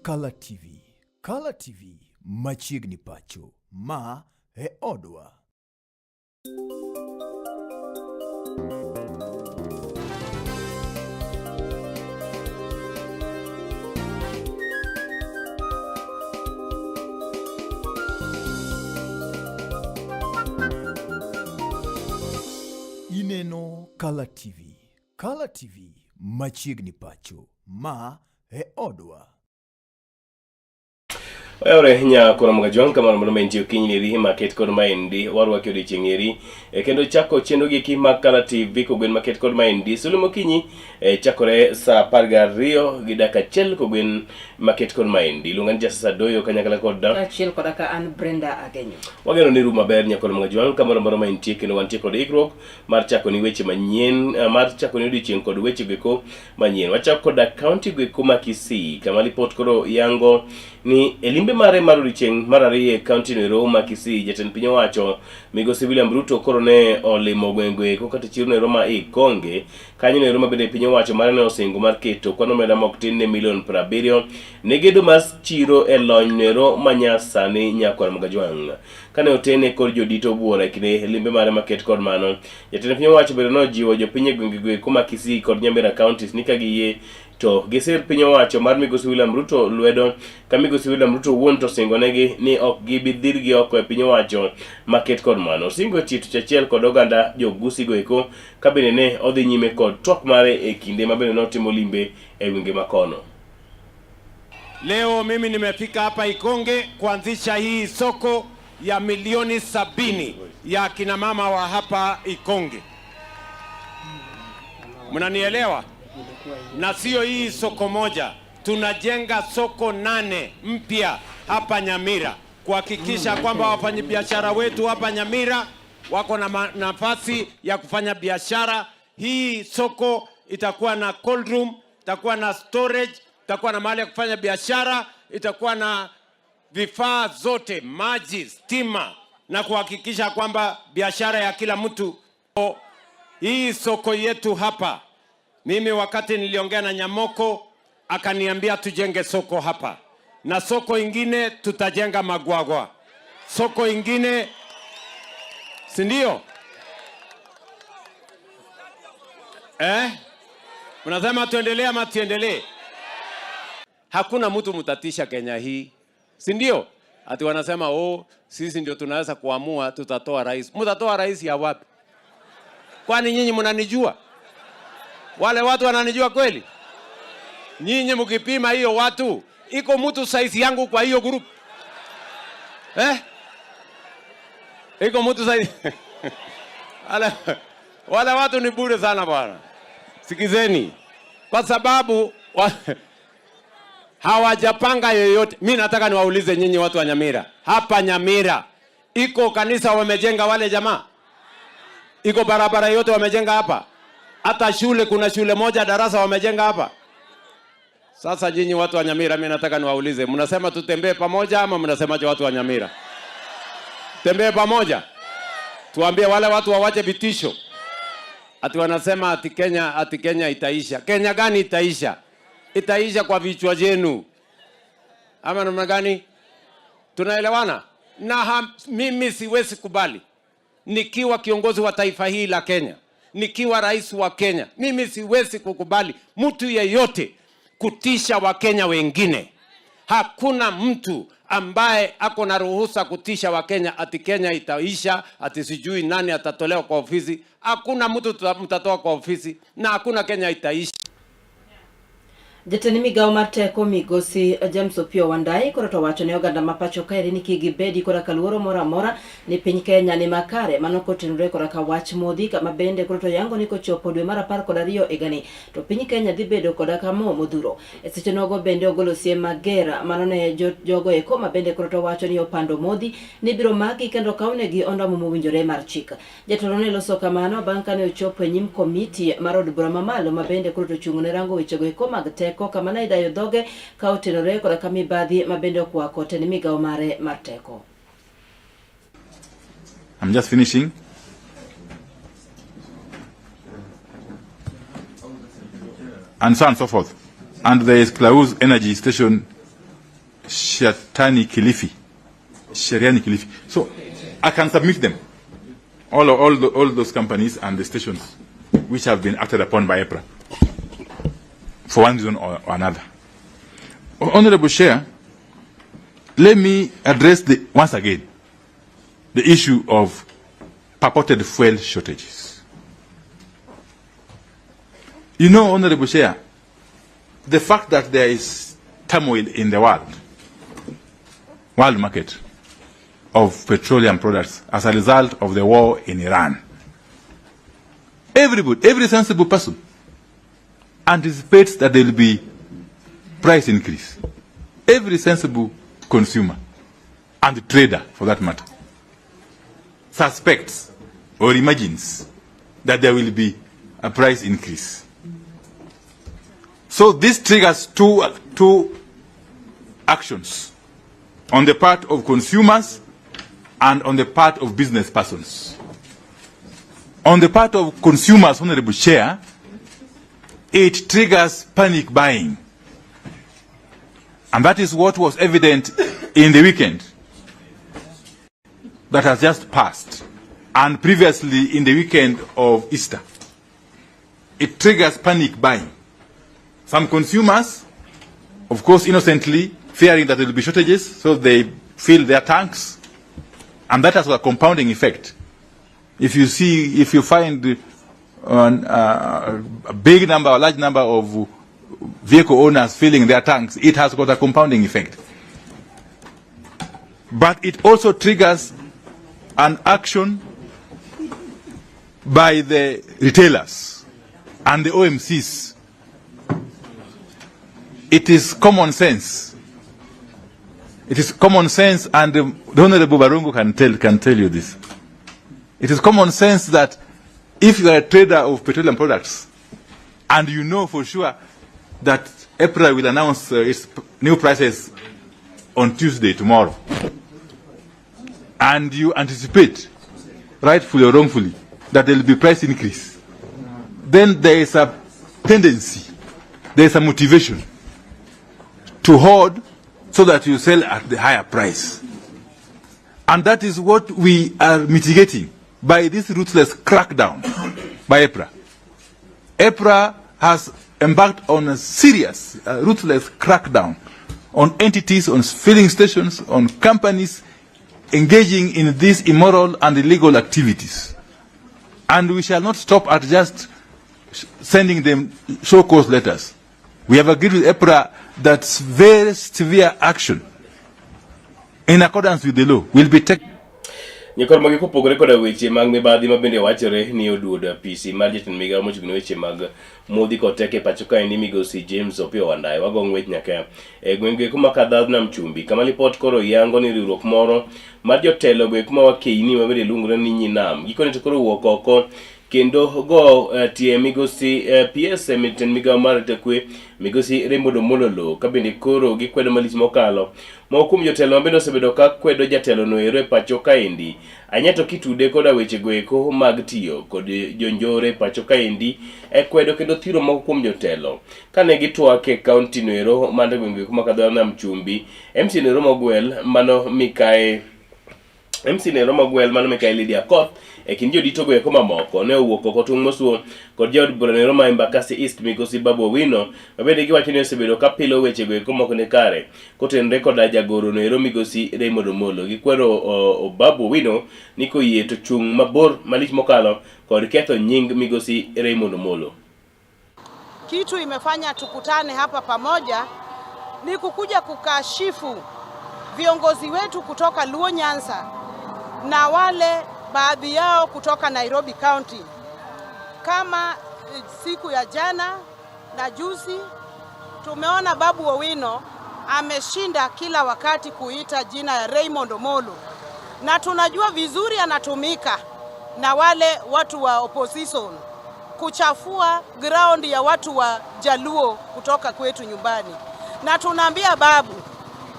kalatvlive. Kalatvlive machiegni pacho ma e odwa. Ineno kalatvlive. Kalatvlive machiegni pacho ma e odwa. Ore nya kuna mgajwan kama mwanamenti Mokinyi ri market kod maendi warwa kyo dichengeri kendo chako chendo gi ki kalatvlive ko gwen market kod maendi Sulwe Mokinyi chakore sa pargario gi daka chel ko gwen market kod maendi lungan jasa doyo kanyakala kod da chel kod aka an Brenda agenyo wageno ni ruma ber nya kuna mgajwan kama mwanamenti kendo wantie kod ikrok mar chako ni weche manyien mar chako ni dicheng kod weche geko manyien wachako da county geko Kisii kama report koro yango ni elimbe mare maruricheng marariye county no Kisii jatend piny owacho migosi William Ruto koro ne olimo gwengwe ko kata chiru ne Roma Ikonge kanyo ne Roma bende piny owacho mare ne osingo mar keto kwano meda moktin ne milion 70 ne gedo mas chiro e lony nero manyasa ni nyakwa mgajwang kane otene kod jodito buora kine elimbe mare market kod mano jatend piny owacho bende no jiwo jopiny gwengwe kuma Kisii kod Nyamira counties ni kagiye to gisir piny owacho mar migosi William Ruto lwedo ka migosi William Ruto wuon to singonegi ni ok gibidhirgi oko e piny owacho market kod mano singo chito chachiel kod oganda jogusi goeko ka bende ne odhi nyime kod twak mare e kinde ma bende notimo limbe e winge makono. Leo mimi nimefika hapa Ikonge kuanzisha hii soko ya milioni 70 ya kina mama wa hapa Ikonge. Mnanielewa? Na sio hii soko moja, tunajenga soko 8 mpya hapa Nyamira kuhakikisha kwamba wafanyabiashara wetu hapa Nyamira wako na nafasi ya kufanya biashara. Hii soko itakuwa na cold room, itakuwa na storage, itakuwa na mahali ya kufanya biashara, itakuwa na vifaa zote, maji, stima, na kuhakikisha kwamba biashara ya kila mtu. Hii soko yetu hapa, mimi wakati niliongea na Nyamoko akaniambia tujenge soko hapa, na soko ingine tutajenga Magwagwa, soko ingine, si ndio? Unasema tuendelee ama tuendelee? Hakuna mtu mtatisha Kenya hii, si ndio? Ati wanasema sisi ndio tunaweza kuamua tutatoa rais. Mtatoa rais ya wapi? Kwani nyinyi mnanijua? Wale watu wananijua kweli? Nyinyi mkipima hiyo watu, iko mtu size yangu kwa hiyo group? Iko mtu size? Wale watu ni bure sana bwana. Sikizeni. Kwa sababu hawajapanga yoyote. Mimi nataka niwaulize nyinyi watu wa Nyamira. Hapa Nyamira iko kanisa wamejenga wale jamaa? Iko barabara yote wamejenga hapa? Hata shule, kuna shule moja darasa wamejenga hapa? Sasa nyinyi watu wa Nyamira, mimi nataka niwaulize, mnasema tutembee pamoja ama mnasemaje watu wa Nyamira? Tembee pamoja. Tuambie wale watu wawache vitisho. Ati wanasema ati Kenya itaisha. Kenya gani itaisha? Itaisha kwa vichwa jenu. Ama namna gani? Tunaelewana? Na mimi siwezi kubali nikiwa kiongozi wa taifa hili la Kenya, nikiwa rais wa Kenya, mimi siwezi kukubali mtu yeyote kutisha Wakenya wengine. Hakuna mtu ambaye ako na ruhusa kutisha Wakenya ati Kenya itaisha, ati sijui nani atatolewa kwa ofisi. Hakuna mtu mtatoa kwa ofisi na hakuna Kenya itaisha. Jatend migao mar teko migosi James Opio Wandai koro to wacho ne oganda mapacho kaeri ni kigibedi kora kaluoro mora mora ni piny Kenya ni makare mano kotenore kora ka wach modhi kama bende koro to yango ni kochopo dwe mar 12 egani to piny Kenya dhi bedo koda kamo modhuro e seche nogo bende ogolo siem mager mano ne jogo eko ma bende koro to wacho ni opando modhi ni biro maki kendo kaunegi ondamo mowinjore mar chik. Jatelo ne loso kamano bang' kane ochopo e nyim komiti mar od bura mamalo ma bende koro to chung'ne rango wechego eko mag teko kama na idayo dhoge ka otenore koda ka mibadhi ma bende okwako tend migao mare mar teko. I'm just finishing. And so on and so forth. And there is Klaus Energy Station Sheriani Kilifi. So I can submit them, all those companies and the stations which have been acted upon by EPRA for one reason or another. Honorable Chair, let me address once again the issue of purported fuel shortages. You know, Honorable Chair, the fact that there is turmoil in the world market of petroleum products as a result of the war in Iran, every sensible person anticipates that there will be price increase. Every sensible consumer and trader, for that matter, suspects or imagines that there will be a price increase. So this triggers two actions on the part of consumers and on the part of business persons. On the part of consumers, Honorable Chair, it triggers panic buying. And that is what was evident in the weekend that has just passed, and previously in the weekend of Easter. It triggers panic buying. Some consumers, of course innocently, fearing that there will be shortages, so they fill their tanks, and that has a compounding effect. If you find a big number, a large number of vehicle owners filling their tanks, it has got a compounding effect. But it also triggers an action by the retailers and the OMCs. It is common sense. It is common sense, and the Honorable Barungu can tell you this. It is common sense that if you are a trader of petroleum products and you know for sure that EPRA will announce its new prices on Tuesday, tomorrow, and you anticipate, rightfully or wrongfully, that there will be price increase, then there is a tendency, there is a motivation to hoard so that you sell at the higher price. And that is what we are mitigating by this ruthless crackdown by EPRA. EPRA has embarked on a serious, ruthless crackdown on entities, on filling stations, on companies engaging in these immoral and illegal activities. And we shall not stop at just sending them show-cause letters. We have agreed with EPRA that very severe action in accordance with the law will be taken. Nyakor magi kopogore koda weche mag mibadhi mabende wachore ni oduodo PC mar jatend migawo mochung'ne weche mag modhi kod teke pacho kae ni migosi James Opio Wandayi wago ng'wech nyaka e gwenge kuma kadhadh nam chumbi kama lipot koro yango ni riwruok moro mar jotelo gwe kuma wakeini mabende luongore ni Nyinam gikone to koro wuok oko kendo go tie migosi PS miten migawo mar tekwe migosi Raymond Mololo kabende koro gikwedo malich mokalo mokum jotelo mabende osebedo ka kwedo jatelo no ero e pacho kaendi anyeto kitude koda weche goeko mag tiyo kod jonjore pacho kaendi e kwedo kendo thiro moko kuom jotelo kane gitwake kaunti no ero mande gwenge kuma kadhana nam chumbi MC Nero Mogwel mano Mikae Lydia Koth e kin jodito goeko mamoko ne owuok oko tung' mosuo kod jaod bura Nero ma Embakasi East migosi Babu Owino mabende giwacho ni osebedo ka pilo weche goeko moko ne kare kotenre koda jagoro Nero migosi Raymond Omolo gikwero Babu Owino ni koyie to chung' mabor malich mokalo kod ketho nying migosi Raymond Omolo. Kitu imefanya tukutane hapa pamoja ni kukuja kukashifu viongozi wetu kutoka Luo Nyanza na wale baadhi yao kutoka Nairobi County. Kama siku ya jana na juzi tumeona Babu Owino ameshinda kila wakati kuita jina ya Raymond Omolo, na tunajua vizuri anatumika na wale watu wa opposition kuchafua ground ya watu wa Jaluo kutoka kwetu nyumbani. Na tunaambia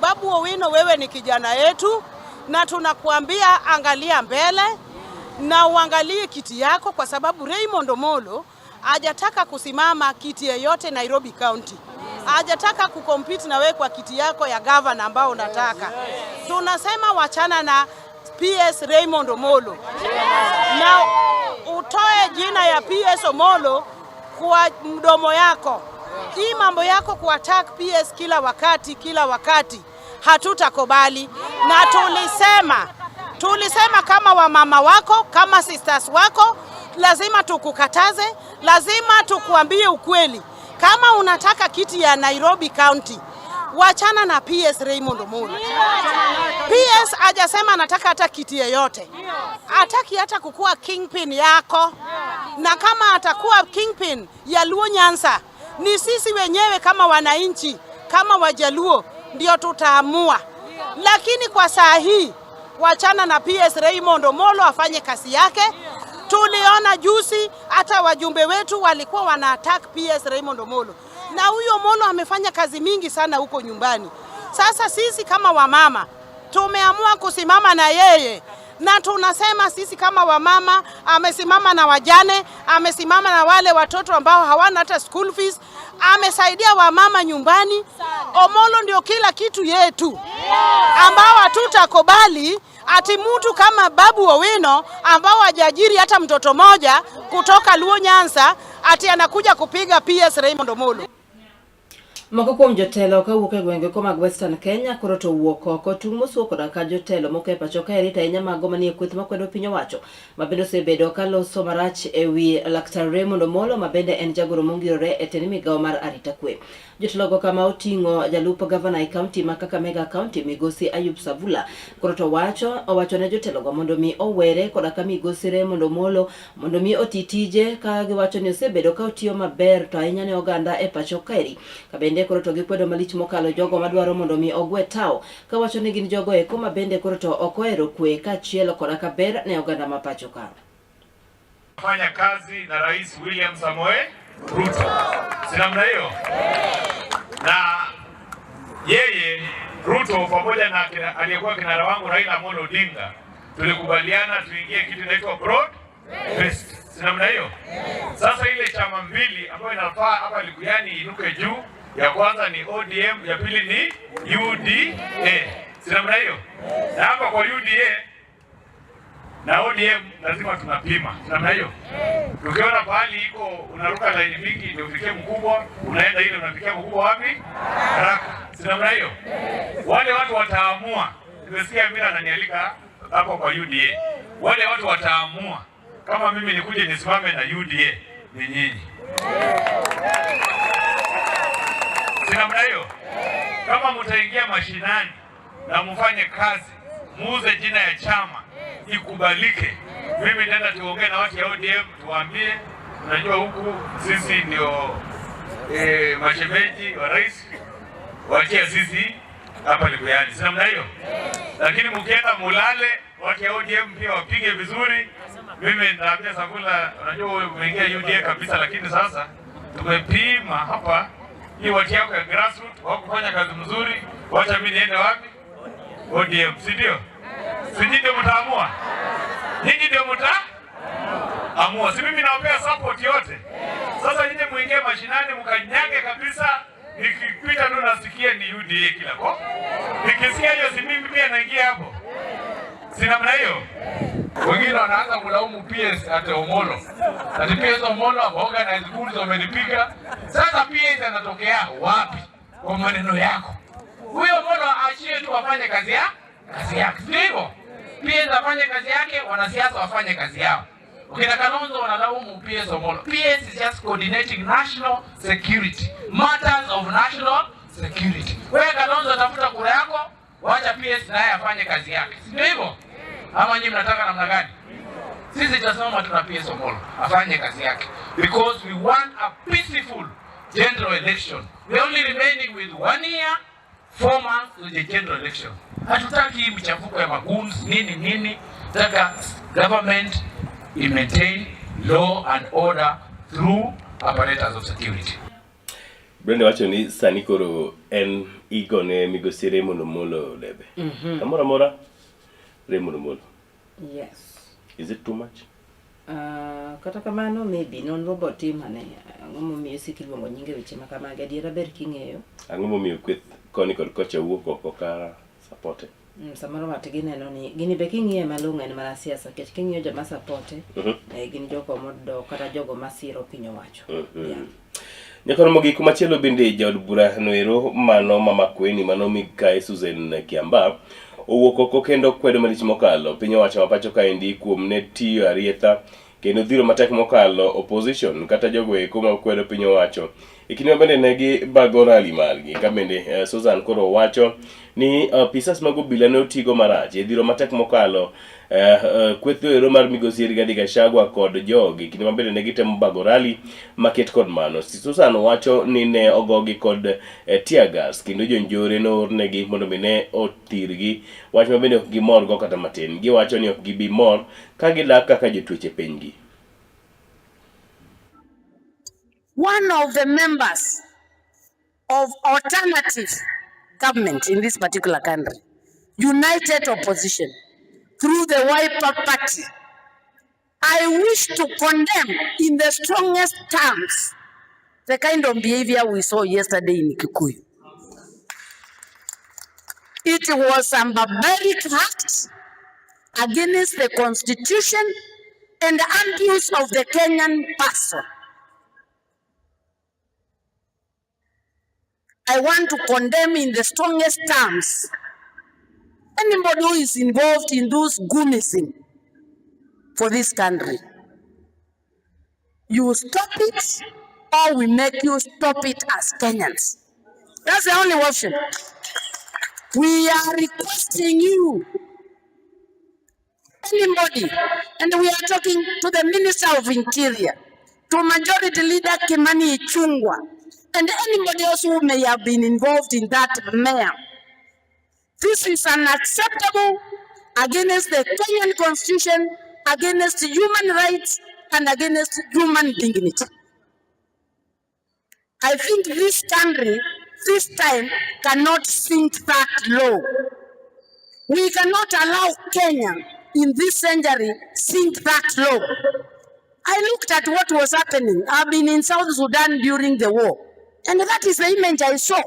Babu Owino, wewe ni kijana yetu na tunakuambia angalia mbele na uangalie kiti yako, kwa sababu Raymond Omolo hajataka kusimama kiti yoyote Nairobi County. hajataka kucompete na wewe kwa kiti yako ya governor ambao unataka. Tunasema wachana na PS Raymond Omolo. Na utoe jina ya PS Omolo kwa mdomo yako. Hii mambo yako kuattack PS kila wakati hatutakubali. Na tulisema kama wamama wako, kama sisters wako, lazima tukukataze, lazima tukuambie ukweli. Kama unataka kiti ya Nairobi County, wachana na PS Raymond Omolo. PS hajasema anataka hata kiti yoyote. Hataki hata kukua kingpin yako. Na kama atakuwa kingpin ya Luo Nyanza, ni sisi wenyewe kama wananchi, kama Wajaluo ndio tutaamua. Lakini kwa saa hii wachana na PS Raymond Omolo afanye kazi yake. Tuliona juzi hata wajumbe wetu walikuwa wana attack PS Raymond Omolo. Na huyo Omolo amefanya kazi mingi sana huko nyumbani. Sasa sisi kama wamama tumeamua kusimama na yeye. Na tunasema sisi kama wamama amesimama na wajane, amesimama na wale watoto ambao hawana hata school fees, amesaidia wamama nyumbani. Omolo ndio kila kitu yetu. Ambao hatutakubali ati mtu kama Babu Owino ambao hajajiri hata mtoto moja kutoka Luo Nyanza ati anakuja kupiga PS Raymond Omolo. Moko kuom jotelo kawuok e gwenge ko mag Western Kenya koro to wuok oko tung' mosuo koda ka jotelo moko e pacho ka rita ahinya mago manie kweth makwedo piny owacho mabende osebedo ka loso marach e wi Laktar Raymond Omolo mabende en jagoro mongirore e tend migawo mar arita kwe. Jotelogo kama oting'o jalup gavana e kaunti ma Kakamega County Migosi Ayub Savula koro to owacho ne jotelogo mondo mi owere koda ka Migosi Raymond Omolo mondo mi oti tije ka giwacho ni osebedo ka otiyo maber to ahinya ne oganda e pacho kaeri. Kabende koro to gikwedo malich mokalo jogo madwaro mondo mi ogwe tao ka wacho ni gin jogo eko mabende koro to okoero kwe ka chielo koda ka ber ne oganda ma pacho ka. Fanya kazi na Rais William Samoei Ruto. Sinamna hiyo. Na yeye Ruto pamoja na aliyekuwa kinara wangu Raila Amolo Odinga tulikubaliana tuingie kitu inaitwa broad based. Sinamna hiyo. Sasa ile chama mbili ambayo inafaa hapa Likuyani inuke juu, ya kwanza ni ODM, ya pili ni UDA. Sinamna hiyo. Na hapa kwa UDA na ODM lazima tunapima. Namna hiyo. Tukiona pahali iko unaruka laini mingi ndio ufikie mkubwa, unaenda ile unafikia mkubwa wapi? Haraka. Si namna hiyo. Wale watu wataamua. Nimesikia mimi ananialika hapo kwa UDA. Wale watu wataamua kama mimi nikuje nisimame na UDA ni nyinyi. Si namna hiyo. Kama mtaingia mashinani na mfanye kazi, muuze jina ya chama ikubalike. Mimi nenda tuongee na watu ya ODM tuwaambie, unajua huku sisi ndio mashemeji wa rais, wachia sisi hapa Likuyani. Si namna hiyo. Lakini mkienda mulale watu ya ODM pia wapige vizuri. Mimi naambia Savula, unajua wewe umeingia UDA kabisa, lakini sasa tumepima hapa hii watu yako ya grassroots wakufanya kazi mzuri, wacha mimi niende wapi? ODM, si ndio? Si ndio mtaamua? Nyinyi ndio mtaamua. Si mimi nawapea support yote. Sasa nyinyi muingie mashinani mkanyage kabisa, nikipita ndo nasikia ni UDA kila kwa. Nikisikia hiyo si mimi pia naingia hapo. Si namna hiyo. Wengine wanaanza kulaumu PS ate Omolo. Ati PS Omolo organize groups wamenipiga. Sasa PS anatokea wapi kwa maneno yako? Huyo Omolo aachie tu afanye kazi yake. Ndivyo. PS afanye kazi yake, wanasiasa wafanye kazi yao. Ukina Kalonzo wanalaumu PS Omolo. PS is just coordinating national security, matters of national security. Wewe Kalonzo tafuta kura yako, wacha PS naye afanye kazi yake. Sio hivyo? Ama nyinyi mnataka namna gani? Sisi tunasema tuna PS Omolo afanye kazi yake because we want a peaceful general election. We only remaining with 1 year, 4 months to the general election. Hatutaki mchafuko ya maguns nini. Taka government maintain law and order through apparatus of security. Brenda wacho ni sani koro en igone Migosi Raymond Omolo lebe. Amora Raymond Omolo. Yes. Is it too much? Kata kamano maybe non robot team ane ngomo mi sikilwongo nyinge weche makamaga diera ber king'eyo. Ang'o mi kweth koni kod kocha wuok oko ka support. Samaro watigi neno ni gini be king'iye malong'o en mana siasa kech king'iyo joma support gin jogo modo kata jogo masiro piny owacho. Nyakoro mogik machielo bende jaod bura noero mano mama kweni mano Mikae Susan Kiamba owuok oko kendo kwedo malich mokalo piny owacho mapacho kaendi kuom ne tiyo arietha kendo dhiro matek mokalo opposition kata jogo eko ma kwedo piny owacho ikini bende negi bago rally margi ka bende Susan koro wacho ni pisas mago bila ne otigo marach e dhiro matek mokalo kwetho ero mar migosi Rigathi Gachagua kod jogi kini mabende ne gitemo bago rally maket kod mano. Susan wacho ni ne ogogi kod tear gas kendo jonjore no ornegi mondo ne otirgi wach mabende ok gimor go kata matin. Giwacho ni ok gibi mor ka gidak kaka jotweche pinygi. One of the members of alternative government in this particular country, united opposition, through the Wiper Party, I wish to condemn in the strongest terms the kind of behavior we saw yesterday in Kikuyu. It was a barbaric act against the constitution and the abuse of the Kenyan person. I want to condemn in the strongest terms anybody who is involved in those goonism for this country. You stop it, or we make you stop it as Kenyans. That's the only option. We are requesting you, anybody, and we are talking to the Minister of Interior, to Majority Leader Kimani Ichung'wah, and anybody else who may have been involved in that mayor. This is unacceptable against the Kenyan Constitution, against human rights, and against human dignity. I think this country, this time, cannot sink that low. We cannot allow Kenya in this century sink that low. I looked at what was happening. I've been in South Sudan during the war, and that is the image I saw.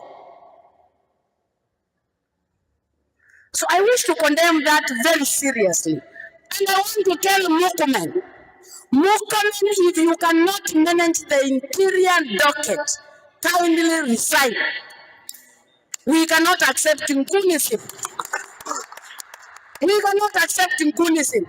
So I wish to condemn that very seriously. And I want to tell Mokinyi, if you cannot manage the interior docket, kindly resign. We cannot accept impunity. We cannot accept impunity.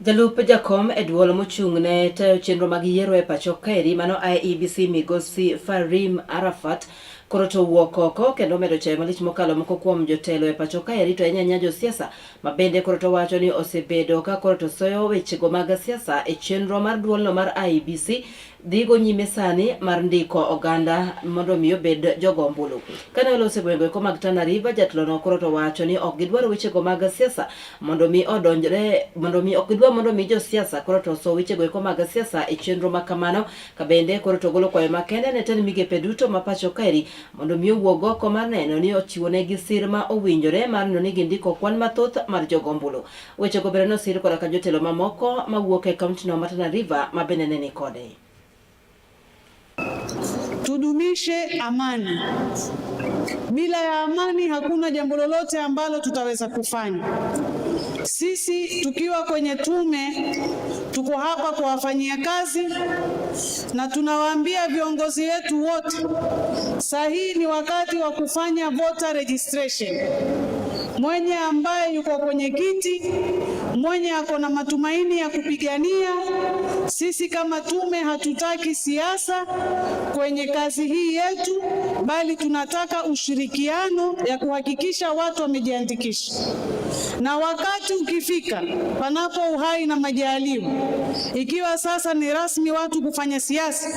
Jalup Jakom Edwol mochung'ne tayo chenro mag yiero e pacho kaeri mano IEBC migosi Farim Arafat koro to wuok oko kendo medo chayo malich mokalo moko kuom jotelo e pacho kaeri to nyanya josiasa mabende koro to wacho ni osebedo ka koro to soyo wechego mag siasa e chenro mar duolno mar IEBC dhigo nyime sani mar ndiko oganda mondo mi obed jogo ombulu. Kane olose gwenge ko mag Tana River, jatlono koro to wacho ni ok gidwaro wechego mag siasa mondo mi odonjre, mondo mi ok gidwaro mondo mi josiasa koro to so wechego ko mag siasa e chenro makamano. Kabende koro to golo kwayo makende ne ten migepe duto ma pacho kaeri mondo mi owuog oko mar neno ni ochiwo negi sir ma owinjore mar neno ni gindiko kwan mathoth mar jogo ombulu. Wechego bende nosir koda ka jotelo mamoko mawuok e kaunti no mar Tana River ma bende ne ni kode. Tudumishe amani. Bila ya amani hakuna jambo lolote ambalo tutaweza kufanya. Sisi tukiwa kwenye tume tuko hapa kuwafanyia kazi na tunawaambia viongozi wetu wote, sahihi ni wakati wa kufanya voter registration. Mwenye ambaye yuko kwenye kiti, mwenye ako na matumaini ya kupigania, sisi kama tume hatutaki siasa kwenye kazi hii yetu, bali tunataka ushirikiano ya kuhakikisha watu wamejiandikisha. Na wakati ukifika, panapo uhai na majaliwa, ikiwa sasa ni rasmi watu kufanya siasa,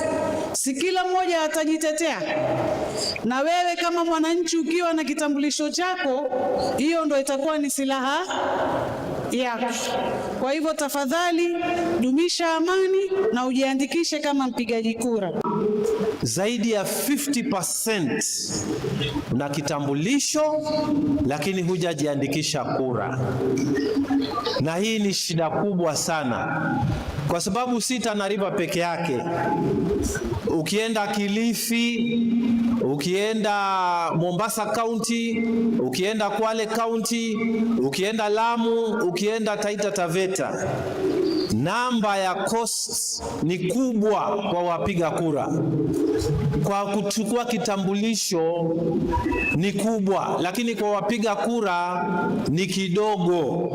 si kila mmoja atajitetea. Na wewe kama mwananchi ukiwa na kitambulisho chako, hiyo ndo itakuwa ni silaha yako. Kwa hivyo tafadhali dumisha amani na ujiandikishe kama mpigaji kura. zaidi ya 50% na kitambulisho lakini hujajiandikisha kura. Na hii ni shida kubwa sana, kwa sababu si Tana River peke yake. Ukienda Kilifi, ukienda Mombasa County, ukienda Kwale County, ukienda Lamu, ukienda Taita Taveta, namba ya costs ni kubwa kwa wapiga kura. Kwa kuchukua kitambulisho ni kubwa, lakini kwa wapiga kura ni kidogo.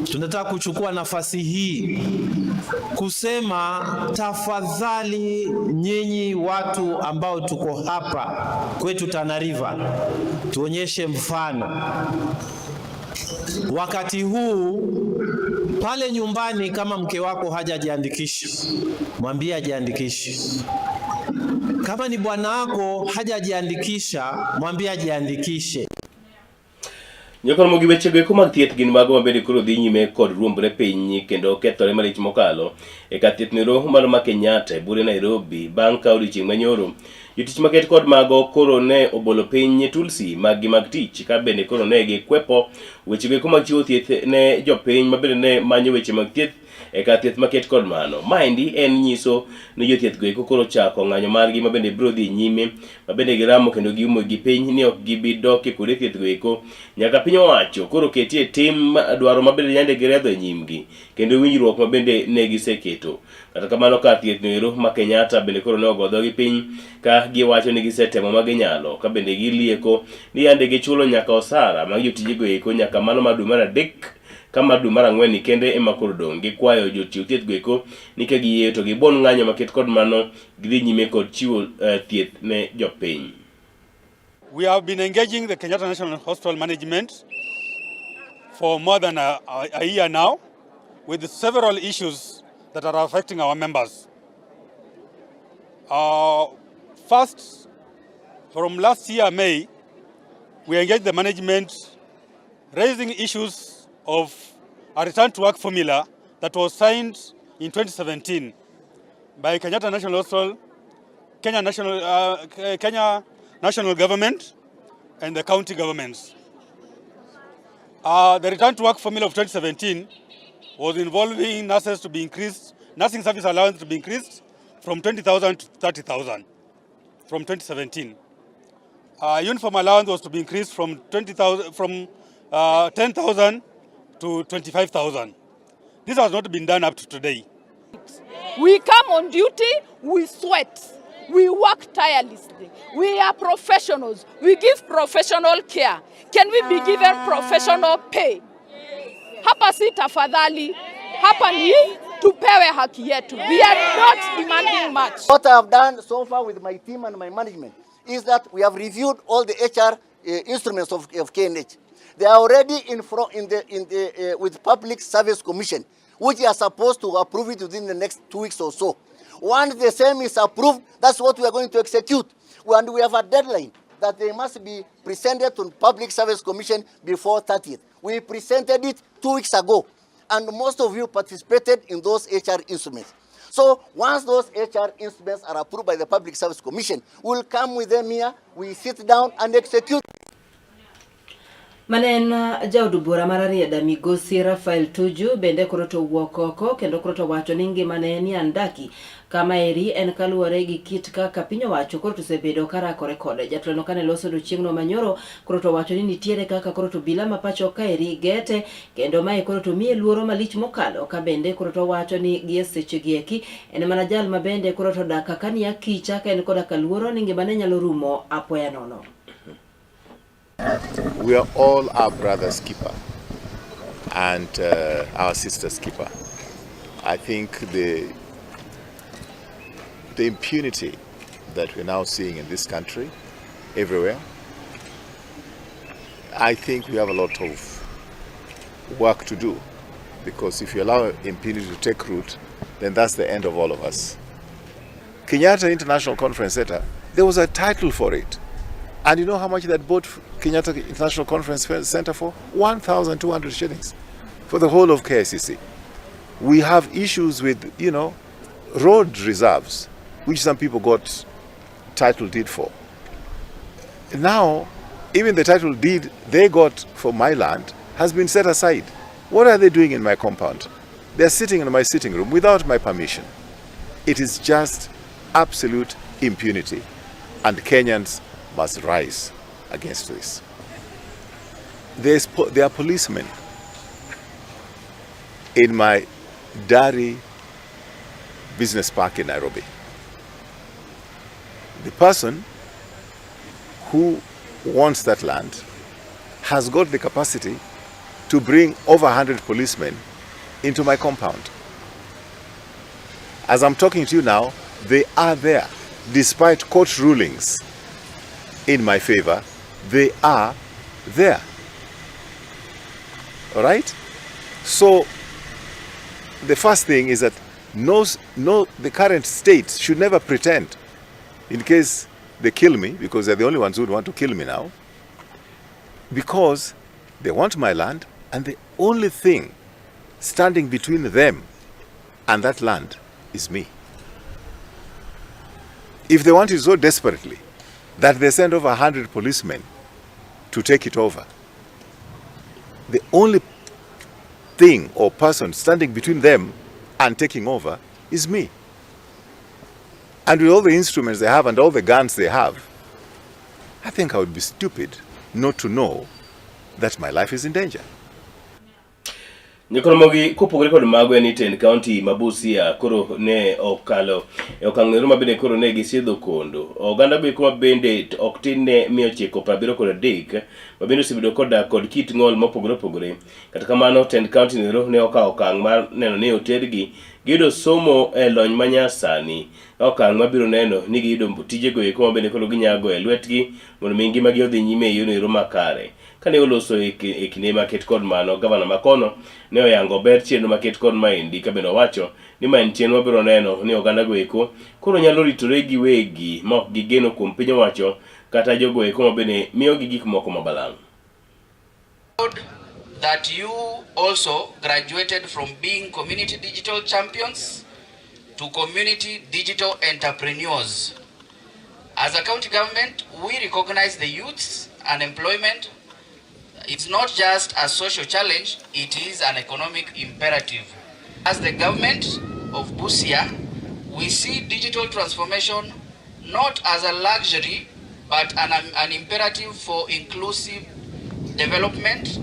Tunataka kuchukua nafasi hii kusema, tafadhali nyinyi watu ambao tuko hapa kwetu Tana River, tuonyeshe mfano. Wakati huu pale nyumbani, kama mke wako hajajiandikisha, mwambie ajiandikishe. Kama ni bwana wako hajajiandikisha, mwambie ajiandikishe. Nyokon mogi weche go mag thieth gin mago mabende koro dhi nyime kod ruombre piny kendo kethore malich mokalo e kar thieth nero mar ma Kenyatta e bure Nairobi bang' ka odiochieng' manyoro jotich maket kod mago koro ne obolo piny tulsi mag tich ka bende koro ne gikwepo weche go mag chiwo thieth ne jopiny mabende ne manyo weche mag thieth e kar thieth maket kod mano. Maendi en nyiso ni jothieth go koro chako ng'anyo margi mabende biro dhi nyime, mabende giramo kendo giumo gi piny ni ok gibi dok e kuonde thieth go nyaka piny owacho koro ketie tim dwaro mabende nyande giredho e nyimgi kendo winjruok mabende ne giseketo. Kata kamano kar thieth nero ma Kenyatta bende koro ne ogodho gi piny ka giwacho ni gisetemo maginyalo ka bende gilieko ni yande gichulo nyaka osara mag jotije go nyaka mano mar dwe mar adek kama dwe mar ang'wen ni kende ema koro dong' gikwayo jochiw thieth go ni ka giyie to gibon ng'anyo maket kod mano gidhi nyime kod chiwo thieth ne jopiny. We have been engaging the Kenyatta National Hospital management for more than a year now with several issues that are affecting our members. First, from last year, May, we engaged the management raising issues of a return to work formula that was signed in 2017 by Kenyatta National Hospital, Kenya National Government and the county governments. The return to work formula of 2017 was involving nurses to be increased, nursing service allowance to be increased from 20,000 to 30,000 from 2017. Uniform allowance was to be increased from 10,000 to 25,000. This has not been done up to today. We come on duty, we sweat, we work tirelessly. We are professionals. We give professional care. Can we be given professional pay? Hapa si tafadhali, hapa ni tupewe haki yetu. We are not demanding much. What I have done so far with my team and my management is that we have reviewed all the HR instruments of KNH. They are already with Public Service Commission, which are supposed to approve it within the next 2 weeks or so. Once the same is approved, that's what we are going to execute. And we have a deadline that they must be presented to Public Service Commission before 30th. We presented it 2 weeks ago, and most of you participated in those HR instruments. So once those HR instruments are approved by the Public Service Commission, we'll come with them here, we sit down and execute. Manena jaudu bura mararieda migosi Rafael Tuju bende kuroto uokoko kendo kuroto wacho ningi maneni andaki kama eri en kaluwore gi kit kaka piny owacho koro osebedo karakore kode. Jatelo kane loso odiochieng'no manyoro koro wacho ni nitiere kaka koro bila mapacho ka eri gete kendo mae koro miye luoro malich mokalo ka bende koro wacho ni gie seche gieki en mana jal mabende koro daka kani akicha ka en koda kaluoro ningi mane nyalo rumo apoya nono. We are all our brother's keeper and our sister's keeper. I think the impunity that we're now seeing in this country, everywhere, I think we have a lot of work to do, because if you allow impunity to take root, then that's the end of all of us. Kenyatta International Conference Center, there was a title for it. And you know how much that bought Kenyatta International Conference Center for? 1,200 shillings for the whole of KICC. We have issues with, road reserves, which some people got title deed for. Now, even the title deed they got for my land has been set aside. What are they doing in my compound? They're sitting in my sitting room without my permission. It is just absolute impunity, and Kenyans must rise against this. There are policemen in my Dari business park in Nairobi. The person who wants that land has got the capacity to bring over 100 policemen into my compound. As I'm talking to you now, they are there. Despite court rulings in my favor, they are there. All right? So the first thing is that the current state should never pretend, in case they kill me, because they're the only ones who would want to kill me now, because they want my land, and the only thing standing between them and that land is me. If they want it so desperately that they send over 100 policemen to take it over, the only thing or person standing between them and taking over is me. And with all the instruments they have and all the guns they have, I think I would be stupid not to know that my life is in danger. Nyokolomogi kopogore kod mago en Iten County Mabusia koro ne okalo okang' ero mabende koro ne gisidho kondo. Oganda be kuma bende ok tin ne 173 mabende osebedo kod kit ng'ol mopogore opogore. Kata kamano Iten County ero ne okawo okang' mar neno ni otergi giyudo somo e lony manyasani. Okang' mabiro neno ni giyudo tijego eko mabende koro ginyago e lwetgi mondo mi ngimagi odhi nyime e yorno ero makare. Kane oloso e kinde maket kod mano, Gavana Makono ne oyango ber chenro maket kod maendi ka bende owacho ni ma en chenro mabiro neno ni oganda go eko koro nyalo ritore giwegi ma ok gigeno kuom piny owacho kata jogo eko mabende miyogi gik moko mabalang'. That you also graduated from being community digital champions to community digital entrepreneurs. As a county government, we recognize the youth's unemployment. It's not just a social challenge, it is an economic imperative. As the government of Busia, we see digital transformation not as a luxury, but an imperative for inclusive development,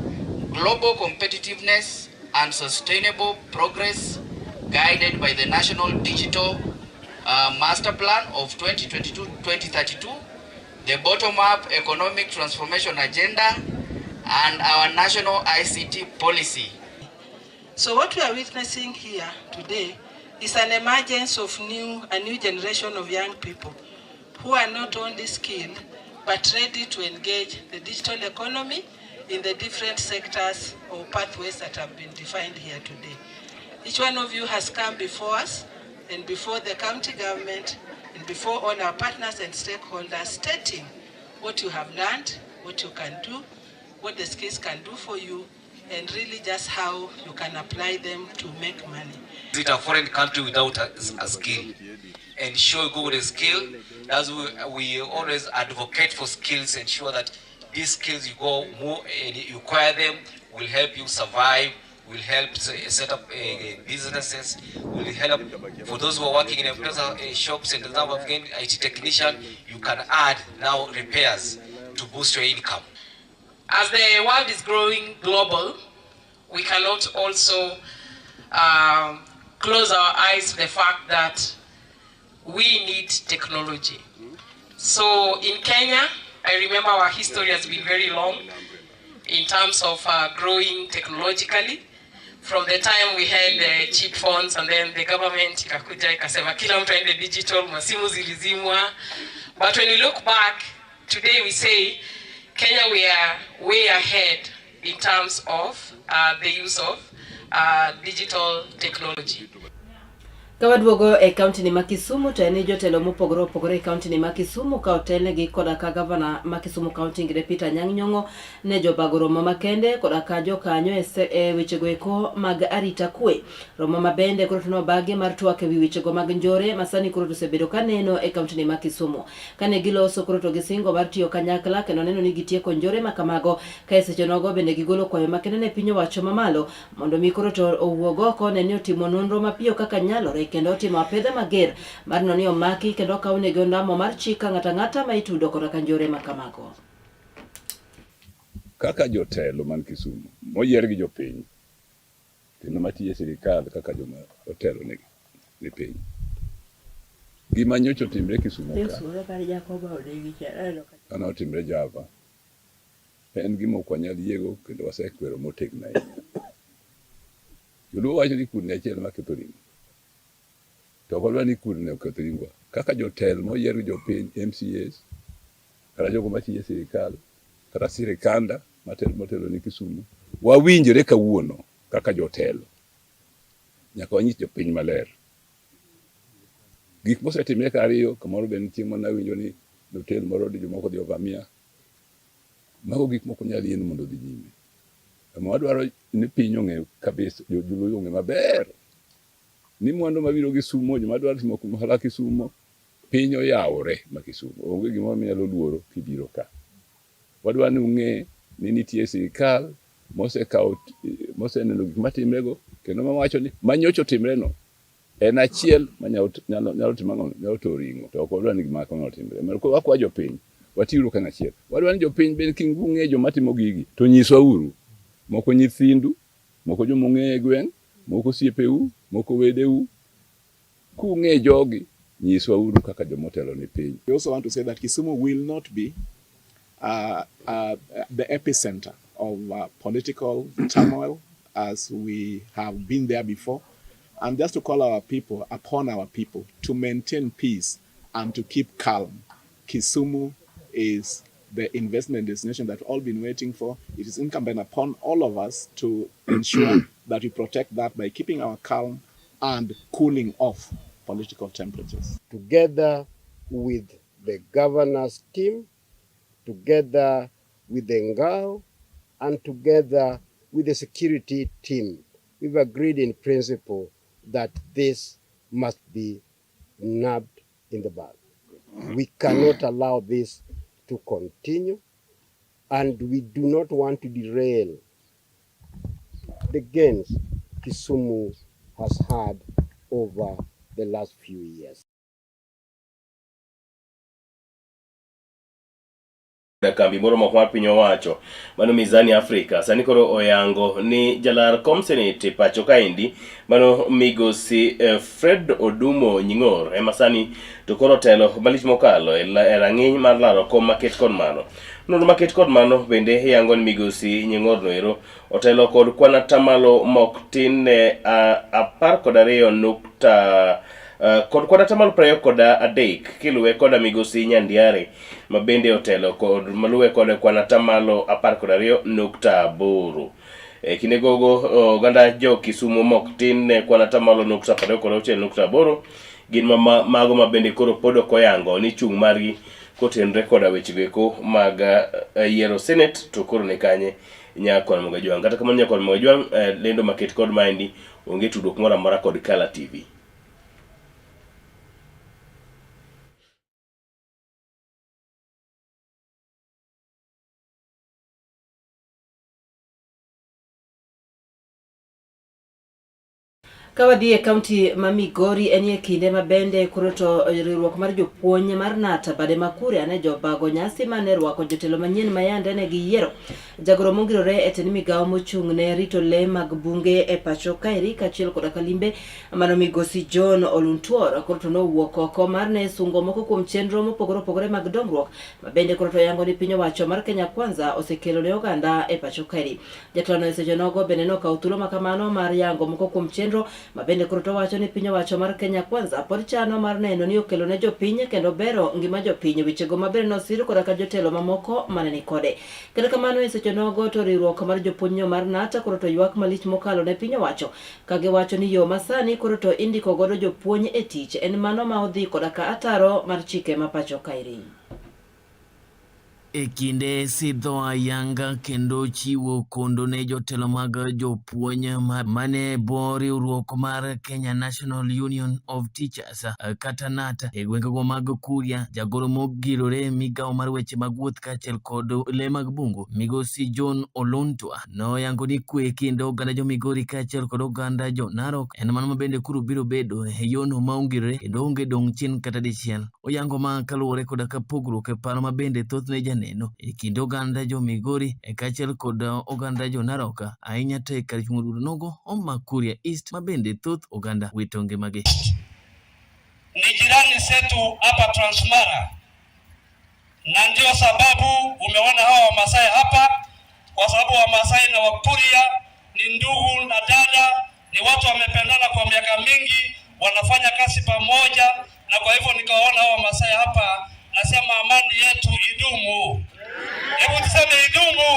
global competitiveness, and sustainable progress, guided by the National Digital Master Plan of 2022-2032, the bottom-up economic transformation agenda, and our national ICT policy. So what we are witnessing here today is an emergence of a new generation of young people who are not only skilled but ready to engage the digital economy in the different sectors or pathways that have been defined here today. Each one of you has come before us and before the county government and before all our partners and stakeholders, stating what you have learned, what you can do, what the skills can do for you, and really just how you can apply them to make money. Is it a foreign country without a skill? And sure, you go with a skill. As we always advocate for skills, ensure that these skills you go more and you acquire them will help you survive, will help set up businesses, will help for those who are working in shops and the number of IT technician, you can add now repairs to boost your income. As the world is growing global, we cannot also close our eyes to the fact that we need technology. So in Kenya, I remember our history has been very long in terms of growing technologically. From the time we had the cheap phones and then the government ikakuja ikasema kila mtu aende digital, masimu zilizimwa. But when we look back, today we say Kenya, we are way ahead in terms of the use of digital technology. Kawadwogo e kaunti ni Kisumu to eni jotelo mopogore opogore e kaunti ni Kisumu ka otelne gi koda ka gavana Kisumu kaunti ngire Peter Nyang'nyong'o ne jobago romo makende koda ka jokanyo e wechego eko mag arita kwe. Romo mabende koro no bagi mar twak e wechego mag njore masani koro osebedo kaneno e kaunti ni Kisumu. Kane giloso koro to gisingo mar tiyo kanyakla kendo neno ni gitieko njore makamago ka seche nogo bende gigolo kwayo makende ne piny owacho mamalo mondo mi koro to owuog oko ne otimo nonro mapiyo kaka nyalore kendo timo apedha mager mar noni omaki kendo kaune gi ondamo mar chika ng'ata ma itudo koda ka njore makamago. Kaka jotelo man Kisumu moyier gi jopiny kendo matiye sirikal kaka joma otelo ne piny gima nyocho timre Kisumu ka otimre Java en gima ok wanyal yiego kendo wasekwero motegno ahinya. Joluo wacho ni kudni achiel maketho ring'o to kodwa ni kudni oketho ring'o kaka jotelo moyier gi jopiny MCAs kata jogo matiye sirikal kata sirikanda motelo ni Kisumu wawinjore kawuono kaka jotelo nyaka wanyis jopiny maler gik mosetimre ka ariyo kamoro ben chieng' mana winjo ni hotel moro di jomoko dhi ovamia mago gik moko nyalo yien mondo dhi nyime. Wadwaro ni piny ong'e kabisa joluo ong'e maber ni mwandu mabiro Kisumu joma dwaro timo ohala Kisumu piny oyawore ma Kisumu onge gimoro minyalo luoro kibiro ka. Wadwaro ni ung'e ni nitie sirikal moseneno gik matimrego kendo mawacho ni manyocho timreno en achiel nyalo to ring'o to ok wadwaro ni gima kamano timre. Wakwa jopiny watiuru kanyachiel. Wadwaro ni jopiny ben king'e joma timo gigi to nyiswauru. Moko nyithindu, moko jomong'e e gweng', moko siepeu, moko wedeu. Kung'e jogi, nyiswauru kaka jomotelo ni piny. We also want to say that Kisumu will not be the epicenter of political turmoil as we have been there before. And just to call upon our people to maintain peace and to keep calm. Kisumu is the investment destination that we've all been waiting for. It is incumbent upon all of us to ensure that we protect that by keeping our calm and cooling off political temperatures. Together with the governor's team, together with the Ngao, and together with the security team, we've agreed in principle that this must be nabbed in the bud. We cannot allow this to continue, and we do not want to derail the gains Kisumu has had over the last few years. Kambi moro moko mar piny owacho mano Mizani Africa sani koro oyango ni jalar kom senate pacho kaendi mano migosi Fred Odumo Nying'or ema sani to koro telo malich mokalo e rang'iny mar laro kom maket kod mano. Nonro maket kod mano bende yango ni migosi Nying'or noero otelo kod kwan atamalo mok tin ne 12 kod kwan atamalo 23 kiluwe koda migosi Nyandiare mabende otelo kod maluwe kod kwan atamalo 12.8. Kinde gogo oganda jo Kisumu mok tin ne kwan atamalo 26.8 gin mago mabende koro podo koyango ni chung' margi kotenre koda wechego eko mag yiero senate to koro ne kanye nyakon Mogajwang'. Kata kamano nyakon Mogajwang' lendo maket kod maendi onge tudruok moro amora kod Kala TV. Kawadi e kaunti ma Migori enie kinde mabende koro to riwruok mar jopuonj mar Nata bade makure ane jobago nyasi mane rwako jotelo manyien mayande ne gi yiero. Jagoro mongirore e tend migawo mochung' ne rito le mag bunge e pacho kaeri kachiel koda kalimbe mano migosi John Oluntuor koro to nowuok oko mar ne sungo moko kuom chenro mopogore opogore mag dongruok mabende koro to yango ni piny owacho mar Kenya Kwanza osekelo ne oganda e pacho kaeri. Jatelo no e seche nogo bende nokawo thuolo makamano mar yango moko kuom chenro Mabende koro to wacho ni piny owacho mar Kenya Kwanza pod chano mar neno ni okelo ne jopiny kendo bero ngima jopiny wechego maber nosiro koda ka jotelo mamoko mane ni kode. Kendo kamano e seche nogo to riwruok mar jopuonj mar Nata koro to ywak malich mokalo ne piny owacho kage wacho ni yo masani koro to indiko godo jopuonj e tich en mano ma odhi koda ka ataro mar chike ma pacho kairi. E kinde sidho ayanga kendo chiwo kondo ne jotelo mag jopuonj mane bor riwruok mar Kenya National Union of Teachers kata Nata e gwengego mag Kuria, jagoro mogirore migawo mar weche mag wuoth kaachiel kod le mag bungu migosi John Olontwa noyango ni kwe kendo oganda jo Migori kaachiel kod oganda jo Narok en mano mabende kuro biro bedo e yono maongirore kendo onge dong' chien kata dichiel. Oyango ma kaluwore koda ka pogruok e paro mabende thothne janeno e kind oganda jo Migori kaachiel kod oganda jo Narok ahinya to e kar chung' nogo ma Kuria East mabende thoth oganda wito ngimagi. Ni jirani zetu hapa Transmara, na ndio sababu umeona hawa Wamasai hapa, kwa sababu Wamasai na Wakuria ni ndugu na dada, ni watu wamependana kwa miaka mingi, wanafanya kazi pamoja, na kwa hivyo nikawaona hawa Wamasai hapa, nasema amani yetu idumu. Hebu tuseme idumu.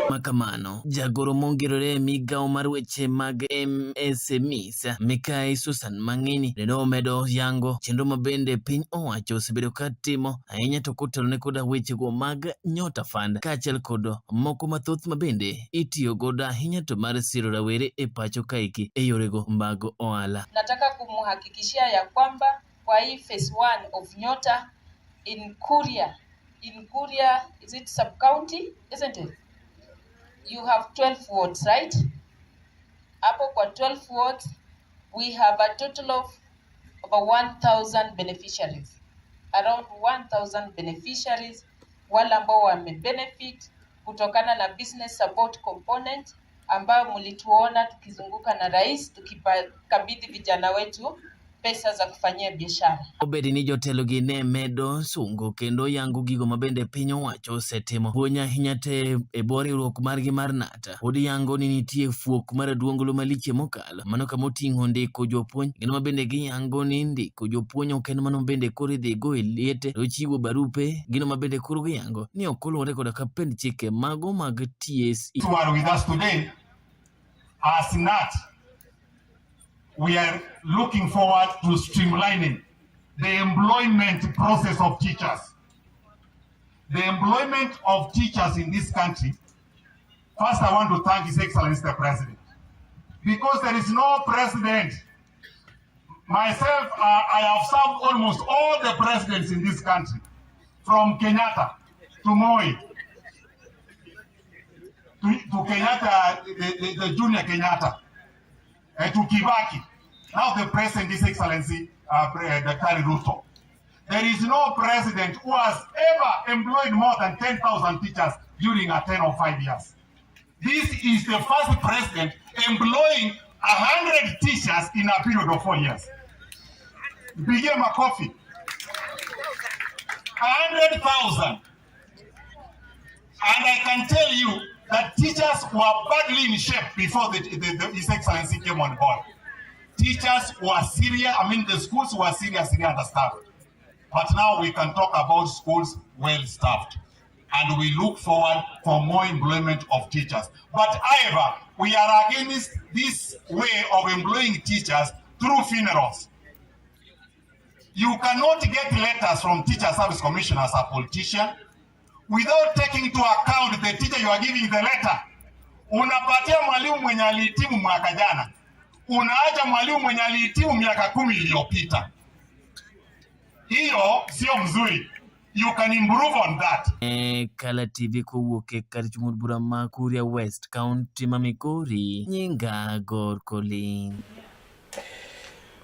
Makamano, jagoro mongirore migawo mar weche mag MSMEs Mikai Susan Mang'ini neno medo yango chenro mabende piny owacho osebedo ka timo ahinya to kotelo ne koda wechego mag Nyota Fund kaachiel kod moko mathoth mabende itiyo godo ahinya to mar siro rawere e pacho kaeki e yorego mag ohala. Nataka kumhakikishia ya kwamba kwa hii phase 1 of Nyota in Kuria, is it sub-county, isn't it? You have 12 wards, right? Hapo kwa 12 wards, we have a total of over 1,000 beneficiaries. Around 1,000 beneficiaries, wale ambao wamebenefit kutokana na business support component ambayo mlituona tukizunguka na rais tukikabidhi vijana wetu pesa za kufanyia biashara. Obedi ni jotelo gi ne medo sungo kendo yango gigo mabende piny owacho osetimo. Puonya ahinya te e bor riwruok margi mar Nata. Odi yango ni nitie fuok mar aduonglo maliche mokalo. Mano kama oting'o ndiko jopuonj. Gino mabende giyango ni ndiko jopuonj ok en mano bende koro idhi go e liete to chiwo barupe. Gino mabende koro giyango ni ok oluwore koda ka pend chike mago mag TSC. Who are with us today as Nat, we are looking forward to streamlining the employment process of teachers. The employment of teachers in this country, first I want to thank His Excellency the President, because there is no president. Myself, I have served almost all the presidents in this country, from Kenyatta to Moi, to Kenyatta, the junior Kenyatta, to Kibaki. Now the president, His Excellency, Dr. Ruto. There is no president who has ever employed more than 10,000 teachers during a term of 5 years. This is the first president employing 100 teachers in a period of 4 years. Begin a coffee. 100,000. And I can tell you that teachers were badly in shape before His Excellency came on board. Teachers were serious, the schools were seriously understaffed. But now we can talk about schools well-staffed. And we look forward for more employment of teachers. But however, we are against this way of employing teachers through funerals. You cannot get letters from Teacher Service Commission as a politician without taking into account the teacher you are giving the letter. Unapatia mwalimu mwenye alihitimu mwaka jana. Unaacha mwalimu mwenye alihitimu miaka 10 iliyopita. Hiyo sio mzuri. You can improve on that. Kalatvlive kowuok e kar chung'od bura ma Kuria West, kaunti ma Migori, nyinga Gor Kolin.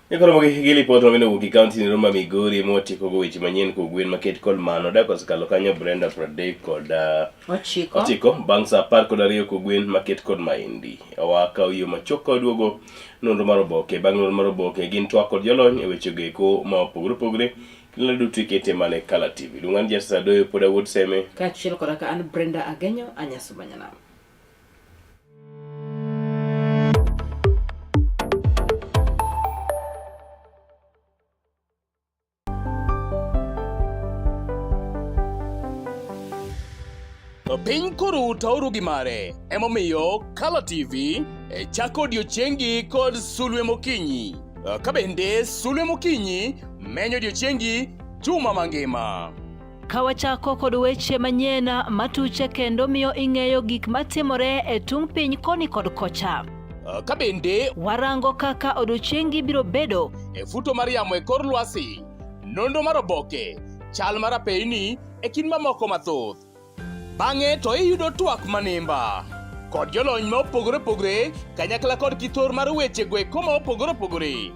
Nikoro mogi higili poto mino wuki kaunti ni Roma Migori moti kogo wechi manyien kogwen maket kol mano da koskalo kanyo Brenda Pradek kod Ochiko bangsa par kod ariyo kogwen maket kod Maindi awaka uyo machoko duogo nonro maroboke bang nonro maroboke gin twak kod jolony e weche geko ma opogre kila dutu ikete mane Kalatvlive lungan jasa doyo poda wood seme kachil kodaka an Brenda Agenyo anyasumanyana. Piny koro tauru gi mare, emomiyo Color TV chako odiochiengi kod Sulwe Mokinyi. Kabende Sulwe Mokinyi menyo odiochiengi juma mangima. Kawachako kod weche manyien matuche kendo miyo ing'eyo gik matimore e tung piny koni kod kocha. Kabende warango kaka odiochiengi biro bedo e futo mar yamo e kor lwasi, nondo mar oboke, chal mar apeyni e kind mamoko mathoth. Bang'e to iyudo twak manimba kod jolony ma opogore opogore kanyakla kod kithor mar weche gweko ma opogore opogore.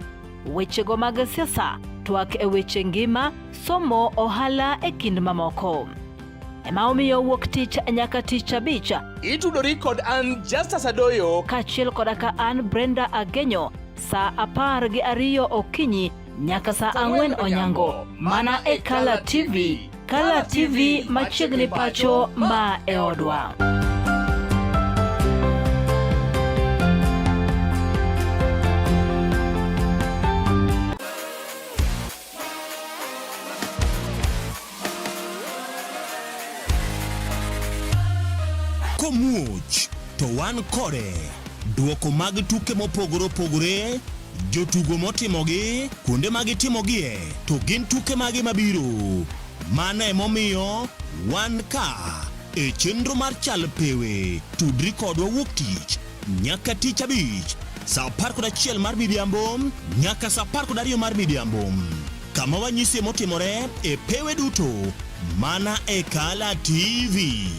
Wechego mag siasa, twak e weche ngima, somo, ohala e kind mamoko. Ema omiyo wuok tich nyaka tich abich itudori kod an Justus Adoyo kaachiel koda ka an Brenda Agenyo saa 12 okinyi nyaka saa 4 onyango mana e Color TV. Color TV machiegni pacho ma e odwa. Komuoch to wan kode duoko mag tuke mopogore opogore, jotugo motimogi, kuonde magitimogie, to gin tuke magi mabiro. Mano emomiyo wan ka e chenro mar chal pewe tudri kodwa wuok tich nyaka tich abich saa 11 mar midhiambo nyaka saa 12 mar midhiambo, kama wanyisi motimore e pewe duto mana e Color TV.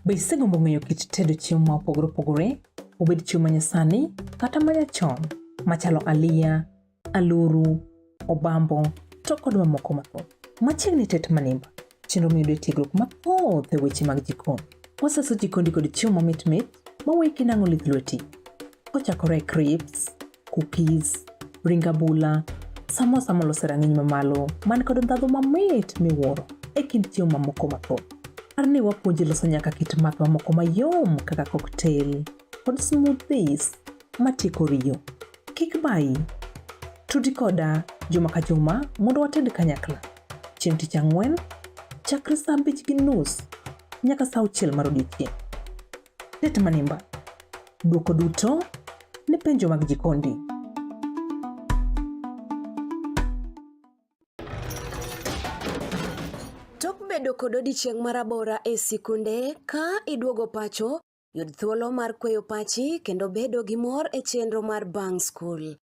Be isegombo ng'eyo kit tedo chiemo ma opogore opogore, obed chiemo manyasani kata manyachon, machalo aliya, aluru, obambo, to kod mamoko mathoth? Machiegni tet manimba, chenro miyudo tiegruok mathoth e weche mag jikon. Waseso jikondi kod chiemo mamit mit maweki nang'o lith lweti, kochakore crepes, cookies, ring abula, samosa molose rang'iny mamalo man kod ndhadhu mamit miwuoro e kind chiemo mamoko mathoth. Arni wapuonji loso nyaka kit math mamoko mayom kaka cocktail kod smoothies matieko riyo. Kik bayi, tudi koda juma ka juma mondo wated kanyakla. Chieng' tich ang'wen, chakre saa 5:30 nyaka saa 6 mar odiochieng'. Tet manimba, duoko duto ne penjo mag jikondi. Bedo kod odiochieng' marabora e sikunde ka iduogo pacho, yud thuolo mar kweyo pachi kendo bedo gi mor e chenro mar Bang School.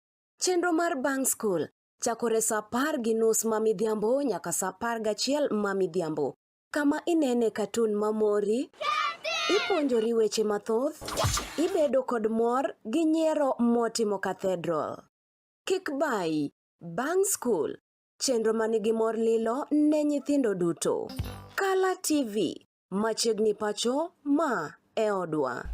Chenro mar Bang School chakore saa 10:30 ma midhiambo nyaka saa 11 ma midhiambo, kama inene katun mamori, ipuonjori weche mathoth, ibedo kod mor gi nyiero motimo cathedral. Kik bayi, Bang School, chenro manigi mor lilo ne nyithindo duto. Color TV, machiegni pacho ma e odwa.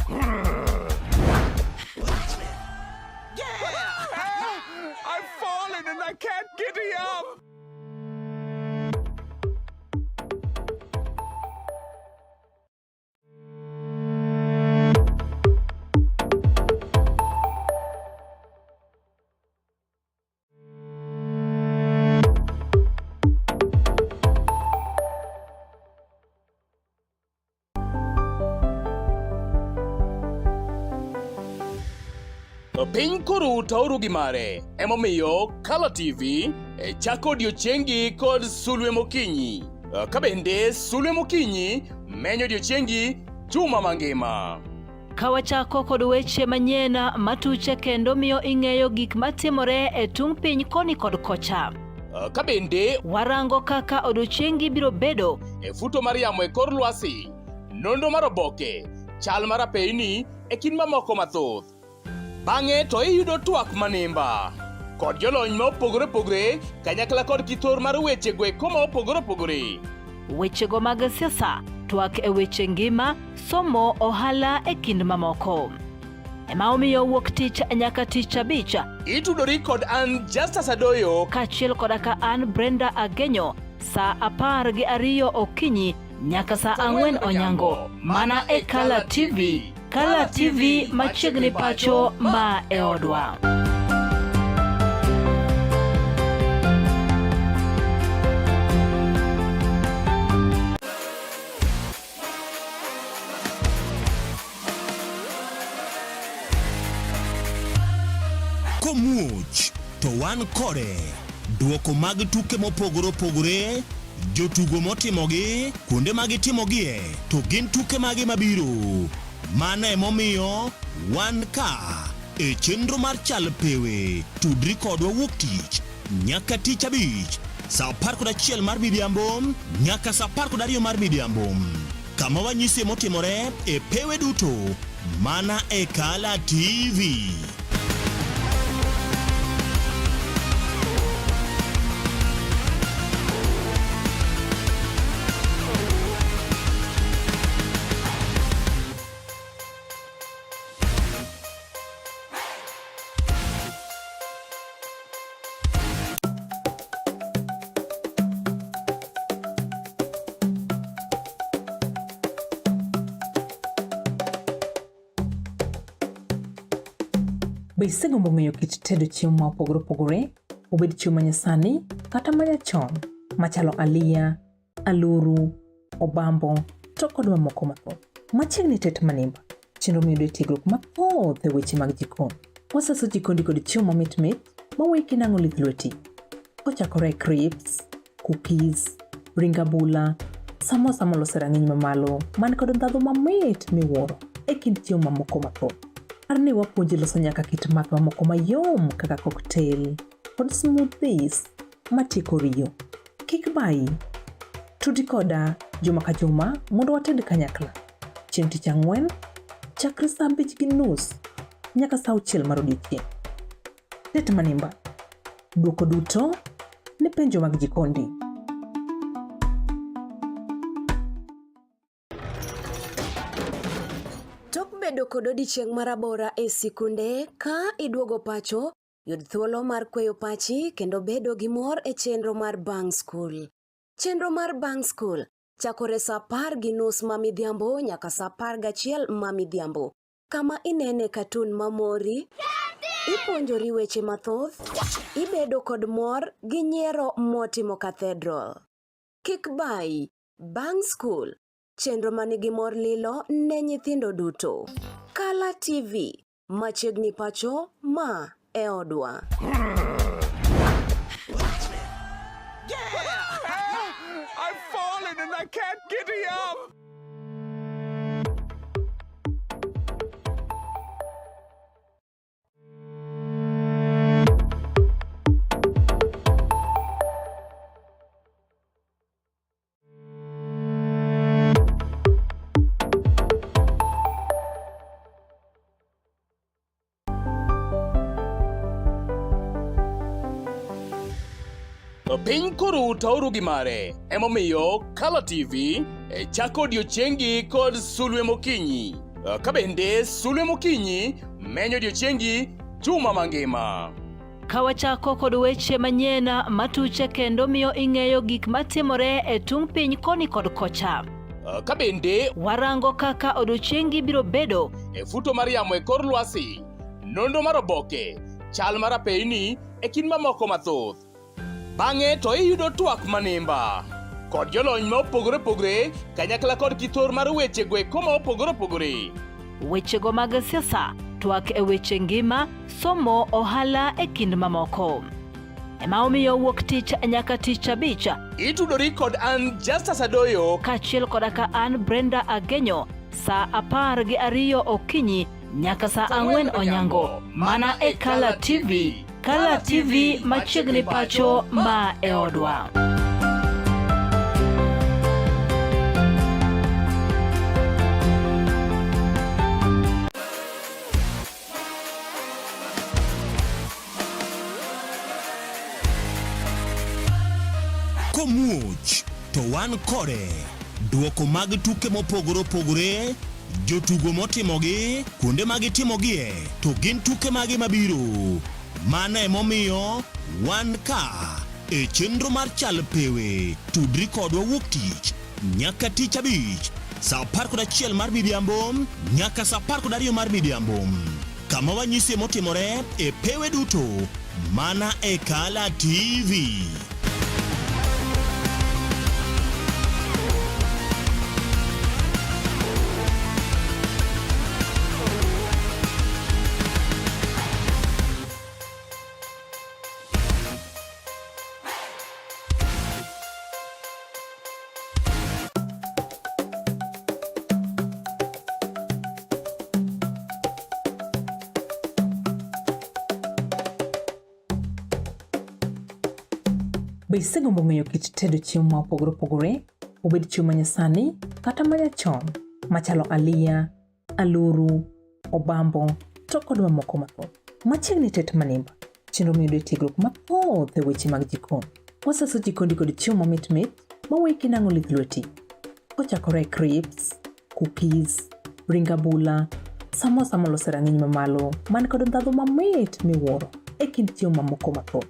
I've fallen and I can't get up. Piny koro tauru gi mare, emomiyo Color TV chako odiochiengi kod Sulwe Mokinyi. Kabende Sulwe Mokinyi menyo odiochiengi juma mangima. Kawachako kod weche manyien matuche kendo miyo ing'eyo gik matimore e tung piny koni kod kocha. Kabende warango kaka odiochiengi biro bedo e futo mar yamo e kor lwasi, nondo mar oboke, chal mar apeyni e kind mamoko mathoth. Bang'e to iyudo twak manimba kod jolony ma opogore opogore kanyakla kod kithor mar weche gweko ma opogore opogore. Wechego mag siasa, twak e weche ngima, somo, ohala e kind mamoko. Ema omiyo wuok tich nyaka tich abich itudori kod an Justus Adoyo kaachiel koda ka an Brenda Agenyo saa 12 okinyi nyaka saa 4 onyango mana e Kala TV. Kala TV machiegni pacho ma e odwa. Komuoch to wan kode duoko mag tuke mopogore opogore, jotugo motimogi, kuonde magitimogie, to gin tuke magi mabiro. Mano emomiyo wan ka e chenro mar chal pewe. Tudri kodwa wuok tich nyaka tich abich saa 11 mar midhiambo nyaka saa 12 mar midhiambo, kama wanyisi motimore e pewe duto mana e Kala TV. Be isegombo ng'eyo kit tedo chiemo ma opogore opogore, obed chiemo manyasani kata manyachon, machalo aliya, aluru, obambo, to kod mamoko mathoth? Machiegni tet manimba, chenro miyudo tiegruok mathoth e weche mag jikon. Waseso jikondi kod chiemo mamit mit mawuoyi kinang'o lith lweti. Kochakore crepes, cookies, ring abula, samosa molose rang'iny mamalo man kod ndhadhu mamit miwuoro e kind chiemo mamoko mathoth. Arni wapuonji loso nyaka kit math mamoko mayom kaka cocktail kod smoothies matieko riyo. Kik bayi, tudi koda juma ka juma mondo wated kanyakla. Chieng' tich ang'wen, chakre saa 5:30 nyaka saa 6 mar odiechieng'. Tet manimba, duoko duto ne penjo mag jikondi. Bedo kod odiechieng' marabora e sikunde ka iduogo pacho, yud thuolo mar kweyo pachi kendo bedo gi mor e chenro mar Bang School. Chenro mar Bang School chakore saa 10:30 ma midhiambo nyaka saa 11 ma midhiambo, kama inene katun mamori, ipuonjori weche mathoth, ibedo kod mor gi nyiero motimo cathedral. Kik bayi, Bang School, chenro manigi mor lilo ne nyithindo duto. Kala TV, machiegni pacho ma e odwa. I've fallen and I can't get up. Piny koro tauru gi mare, emomiyo Kala TV chako odiochiengi kod Sulwe Mokinyi. Ka bende Sulwe Mokinyi menyo odiochiengi juma mangima. Kawachako kod weche manyien matuche kendo miyo ing'eyo gik matimore e tung piny koni kod kocha. Ka bende warango kaka odiochiengi biro bedo e futo mar yamo e kor lwasi, nonro mar oboke, chal mar apeyni e kind mamoko mathoth. Bang'e to iyudo twak manimba kod jolony ma opogore opogore kanyakla kod kithor mar weche gweko ma opogore opogore. Wechego mag siasa, twak e weche ngima, somo, ohala e kind mamoko. Ema omiyo wuok tich nyaka tich abich itudori kod an Justus Adoyo kaachiel koda ka an Brenda Agenyo saa 12 okinyi nyaka saa 4 onyango mana e Kala TV. Kala TV machiegni pacho ma e odwa. Komuoch to wan kode duoko mag tuke mopogore opogore, jotugo motimogi, kuonde magitimogie, to gin tuke magi mabiro. Mano emomiyo wan ka e chenro mar chal pewe. Tudri kodwa wuok tich nyaka tich abich saa 11 mar midhiambo nyaka saa 12 mar midhiambo, kama wanyisi motimore e pewe duto mana e Kala TV. Be isegombo ng'eyo kit tedo chiemo ma opogore opogore, obed chiemo manyasani kata manyachon, machalo aliya, aluru, obambo, to kod mamoko mathoth? Machiegni tet manimba, chenro miyudo tiegruok mathoth e weche mag jikon. Waseso jikondi kod chiemo mamit mit maweki nang'o lith lweti. Kochakore crips, cookies, ring abula, samosa molose rang'iny mamalo man kod ndhadhu mamit miwuoro e kind chiemo mamoko mathoth.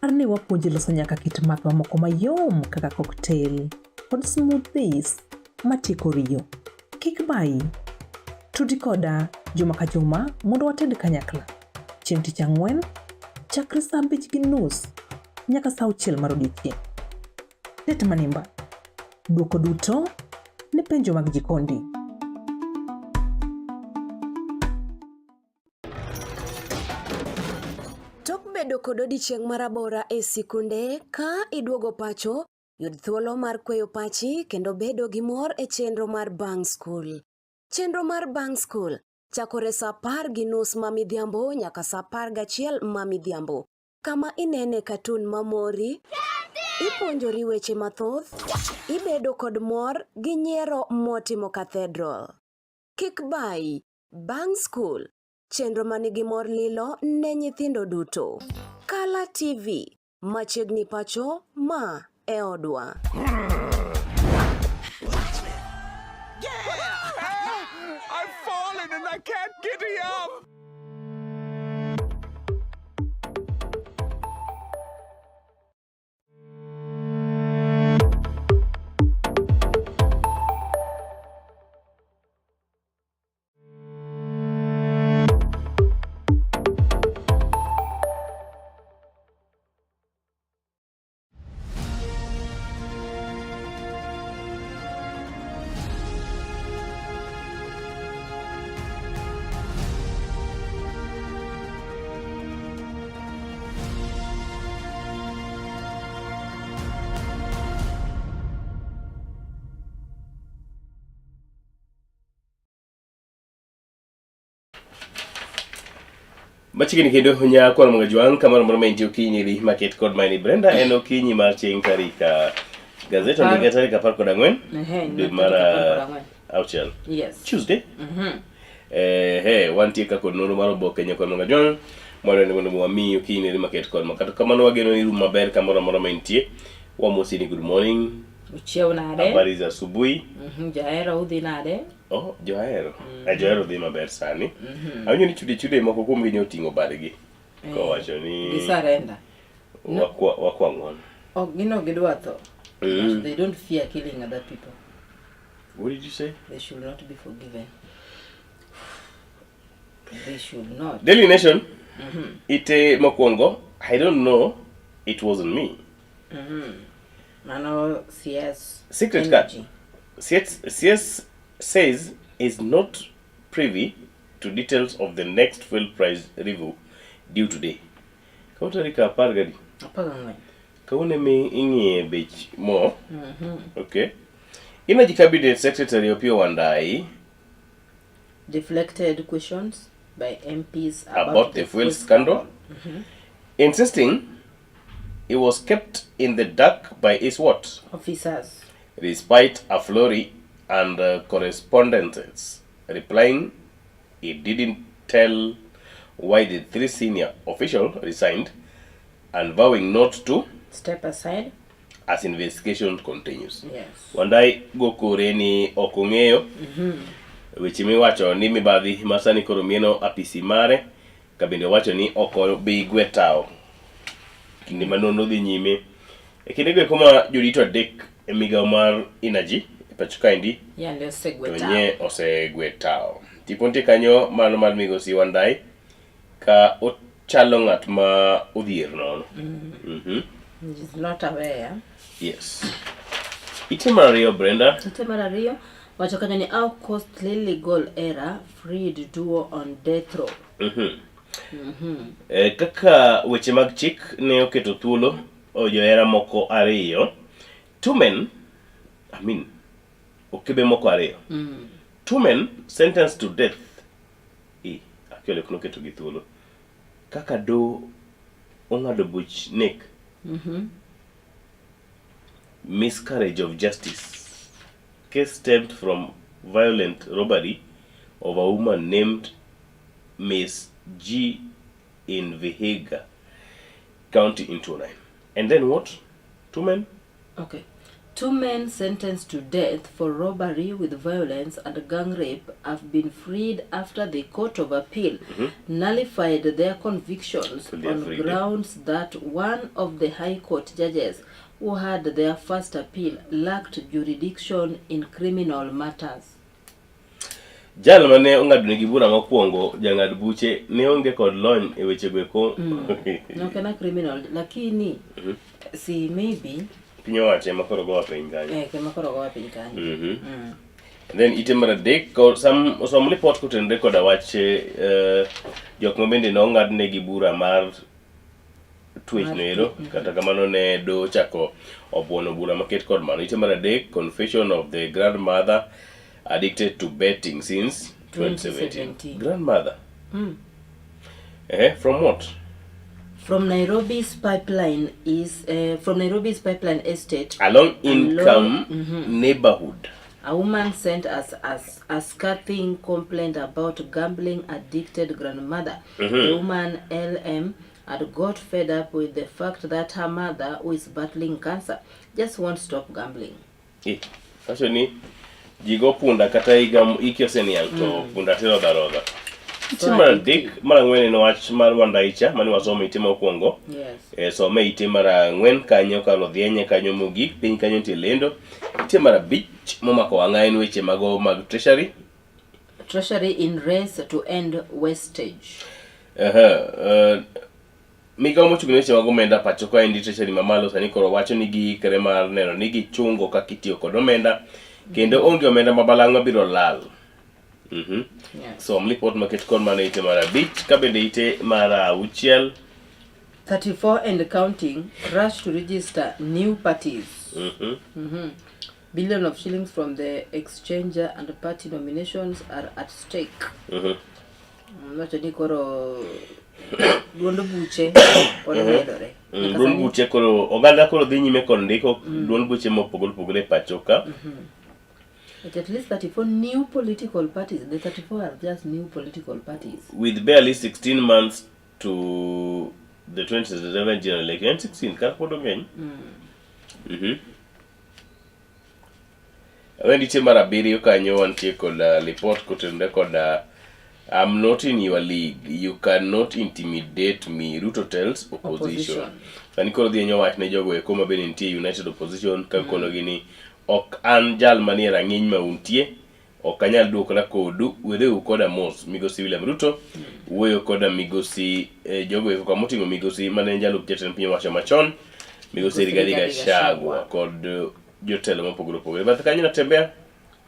Arni wapuonji loso nyaka kit math mamoko mayom kaka cocktail kod smoothies matieko riyo. Kik bayi, tudi koda juma ka juma mondo wated kanyakla. Chieng' tich ang'wen, chakre saa 5:30 nyaka saa 6 mar odiechieng'. Tet manimba, duoko duto ne penjo mag jikondi. Bedo kod odiechieng' marabora e sikunde ka iduogo pacho, yud thuolo mar kweyo pachi kendo bedo gi mor e chenro mar Bang School. Chenro mar Bang School chakore saa 10:30 ma midhiambo nyaka saa 11 ma midhiambo, kama inene katun mamori, ipuonjori weche mathoth, ibedo kod mor gi nyiero motimo cathedral. Kik bayi, Bang School, chenro manigi mor lilo ne nyithindo duto. Kala TV, machiegni pacho ma e odwa. I've fallen and I can't get up. Machiegni kendo nyako mga juang kamoro moro ma intie Okinyi ri market kod mani Brenda en Okinyi mar chieng' tarika gazeta ndiga tarika 14 dwe mar auchiel Tuesday. Wantie ka kod nonro mar oboke nyako mga juang moro ne mondo wami Okinyi ri market kod makata kamano wageno iru maber kamoro moro ma intie. Wamosi ni good morning. Uchiew nade? Habari za asubuhi. Jaero udhi nade? Oh, Joahero. Joahero dhi maber sani. Awinjo ni chude moko kuom gi nyoting'o badgi. Kowacho ni gisarenda. Wakwa ng'uon. Oh, gino gidwa tho. They don't fear killing other people. What did you say? They should not be forgiven. They should not. Daily Nation. Ite mokwongo. I don't know. It wasn't me. Mano CS. Secret card. CS says is not privy to details of the next fuel price review due today. Kautarika pargadi. Apagangwe. Kaune mi ing'ie bech mo. Okay. Energy Cabinet Secretary Opiyo Wandayi deflected questions by MPs about the fuel scandal, insisting he was kept in the dark by his what? Officers. Despite a flurry and correspondences replying, he didn't tell why the 3 senior officials resigned and vowing not to step aside as investigation continues. Yes. Wandai gokore ni okong'eyo weche miwacho ni mibadhi masani koro mieno apisi mare kabende wacho ni oko bi gwetao kinde manono dhi nyime e kinde go kuma jodito adek e migao mar energy e pacho kaendi Yande osegwetao. nye osegwetao. Tiponte kanyo mano mar migosi Wandai ka ochalo ng'at ma odhier nono. He's not aware. Yes. Ite mar ariyo Brenda. Ite mar ariyo wacho kanyo ni how costly legal error freed duo on death row. Kaka weche mag chik ne oketo thuolo joera moko ariyo, two men, okebe moko ariyo, two men sentenced to death. Actually kuno keto gi thuolo kaka do ong'ado buch nek. Miscarriage of justice. Case stemmed from violent robbery of a woman named Miss G in Vihiga County in 29. And then what? Two men? Okay. Two men sentenced to death for robbery with violence and gang rape have been freed after the Court of Appeal nullified their convictions on grounds that one of the High Court judges who had their first appeal lacked jurisdiction in criminal matters. Jal mane ong'ado negi bura mokwongo jang'ad buche ne onge kod lony e weche gweko. No kana criminal lakini si maybe piny owacho ema koro gowa piny kanyo. Kema koro gowa piny kanyo. And then ite mar adek osom report kotenore koda wach jok mabende ne ong'ad negi bura mar twech noero kata kamano ne do chako obuono bura maket kod mano. Ite mar adek confession of the grandmother addicted to betting since 2017. Grandmother? From what? From Nairobi's pipeline estate along income neighborhood. A woman sent us a scathing complaint about gambling addicted grandmother. The woman LM had got fed up with the fact that her mother, who is battling cancer, just won't stop gambling. Actually, jigo punda kata ikioseni yang to punda tiro daroga. Ite mar adek mar ang'wen en wach mar Wandaicha mane wasomo ite mokwongo. Some ite mar ang'wen kanyo kalo dhienye kanyo mogik piny kanyo nitie lendo. Ite mar abich momako wang'a en weche mago mag treasury. Treasury in race to end wastage. Migao mochung'ne weche mag omenda pacho kaendi treasury mamalo sani koro wacho ni giikre mar neno ni gichungo kaka itiyo kod omenda kendo onge omenda mabalang' mabiro lal. So report maket kod mano ite mar abich kabende ite mar auchiel 34 and counting rush to register new parties. Billion of shillings from the exchanger and party nominations are at stake. Nacho ni koro duond buche medore. Duond buche koro oganda koro dhi nyime kod ndiko duond buche mopogore opogore pacho ka. At least 34 new political parties. The 34 are just new political parties. With barely 16 months to the 2027 general election. 16, kar pod ogeny. Wendi ite mar abiriyo kanyo wantie kod report kotenore kod I'm not in your league. You cannot intimidate me. Ruto tells opposition. Sani koro dhi enyo wach ne jogo eko mabende nitie United Opposition kakono gini ok an jal manie rang'iny ma untie, ok anyal duokora kodu, wedheu koda mos. Migosi William Ruto wuoyo koda migosi jogo eko ka moting'o migosi mane jalup jatend piny owacho machon, migosi Rigathi Gachagua kod jotelo mopogore opogore. Bathe kanyo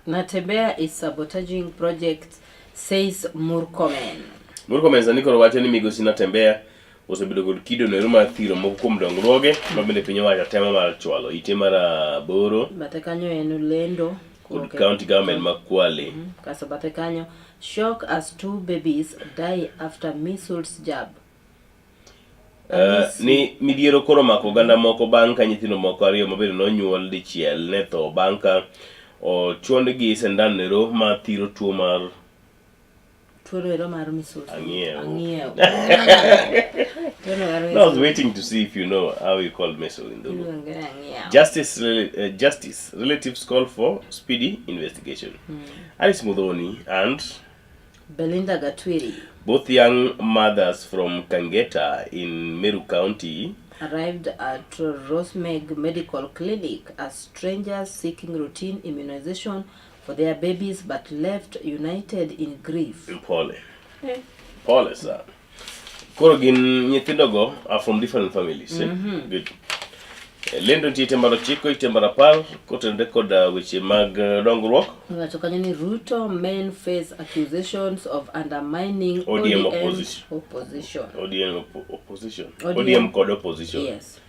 Natembea is sabotaging project, says Murkomen. Murkomen sani koro wacho ni migosi Natembea osebedo kod kido noero mar thiro moko kuom dongruoge mabende piny owacho temo mar chwalo. Ite mar aboro bathe kanyo en lendo kod county government ma Kwale. Kaso bathe kanyo shock as 2 babies die after measles jab. Ni midhiero koro mako oganda moko bang' ka nyithindo moko ariyo mabende nonyuol dichiel ne tho bang' ka ochuondgi sindan nero ma thiro tuo Tuoro ero mar measles. Angiew. I was waiting to see if you know how you call measles in the law. Justice relatives call for speedy investigation. Alice Mudhoni and Belinda Gatwiri, both young mothers from Kangeta in Meru County, arrived at Rosemeg Medical Clinic as strangers seeking routine immunization for their babies but left united in grief. Pole. Pole, sir. Koro gin nyithindogo are from different families. Good. Lendo ntie tembaro chiko itembara par kotende koda weche mag dongruok. Wacho kanyo ni Ruto men face accusations of undermining ODM opposition. ODM code opposition. Yes.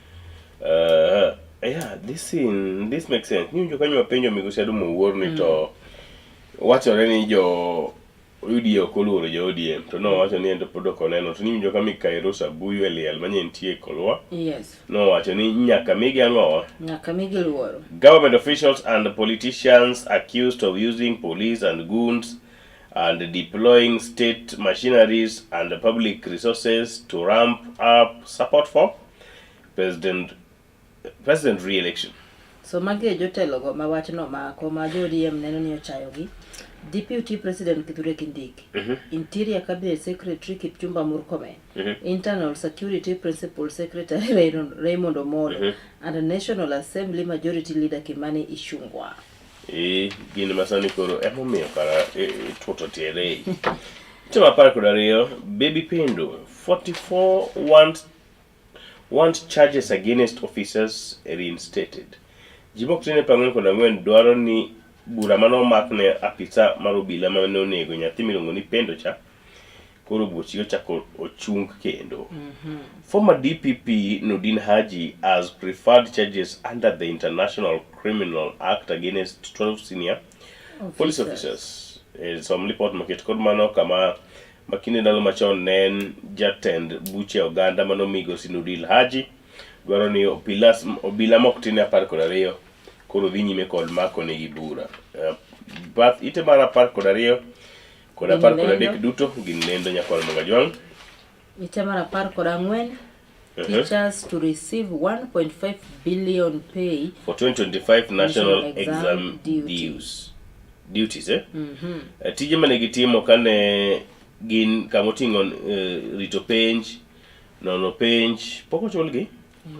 Yeah, this makes sense. Niyo kanyo wapenjo migosi adumo uorni to wachore ni jo UDA okoluoro jo ODM to no wacho ni endo podo koneno to niyo kama Kairosa buyu eliel manye ntie kolwa. Yes. No wacho ni nyaka migi ang'owa. Nyaka migi luoro. Government officials and politicians accused of using police and goons and deploying state machineries and public resources to ramp up support for president re-election. So magi jotelo go mawachno mako ma jo ODM neno ni ochayogi. Deputy President Kithure Kindiki, Interior Cabinet Secretary Kipchumba Murkomen, Internal Security Principal Secretary Raymond Omolo, and National Assembly Majority Leader Kimani Ichung'wah. Gin masani koro emomiyo kara toto tiere. Chama par kod ariyo, Baby Pendo, 44 want charges against officers reinstated. Jimok tine pang'wen kod ang'wen dwaro ni bura mano makne apisa marobila mane onego nyathi miluongo ni Pendo cha koro buochi ochako ochung kendo. Former DPP Nordin Haji has preferred charges under the International Criminal Act against 12 senior police officers. Some report market kod mano kama makine ndalo machon nen jatend buche oganda mano migosi Nordin Haji dwaro ni obila mok tine 12 koro dhi nyime kod mako negi bura. Bath ite mara 12 kod 13 duto gin lendo nyakwar Magajwang. Ite mara 14 teachers to receive 1.5 billion pay for 2025 national exam duties. Tije mane gitimo kane gin kamoting'o rito penj, nono penj, poko chulgi?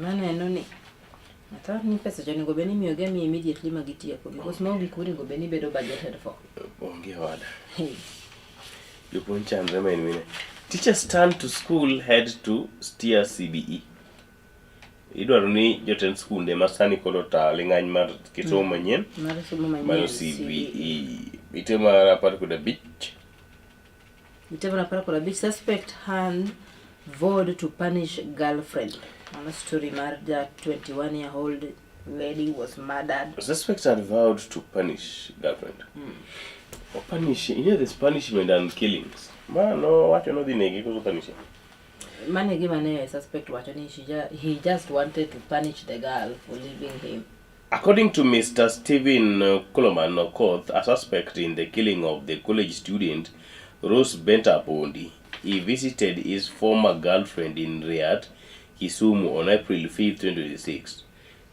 Maneno ni Ata ni pesa joni go beni miyo gemi immediately magitieko because no gikuri go beni bedo budgeted for. Onge wada. You point and remain mine. Teachers turn to school head to steer CBE. Idwaro ni jotend skunde masani koro ta ling'any mar kisomo manyien. Mar CBE. Ite mara 15. Ite mara 15 suspect hand vowed to punish girlfriend. On a story mar that 21-year-old lady was murdered. Suspects are vowed to punish girlfriend. Or punish, you know there's punishment and killings. Man, no, what you know the negi goes punishing. Man, give a suspect what he just wanted to punish the girl for leaving him. According to Mr. Stephen Koloman Okoth, a suspect in the killing of the college student Rose Benta Pondi, he visited his former girlfriend in Riyadh, Kisumu on April 5, 2026.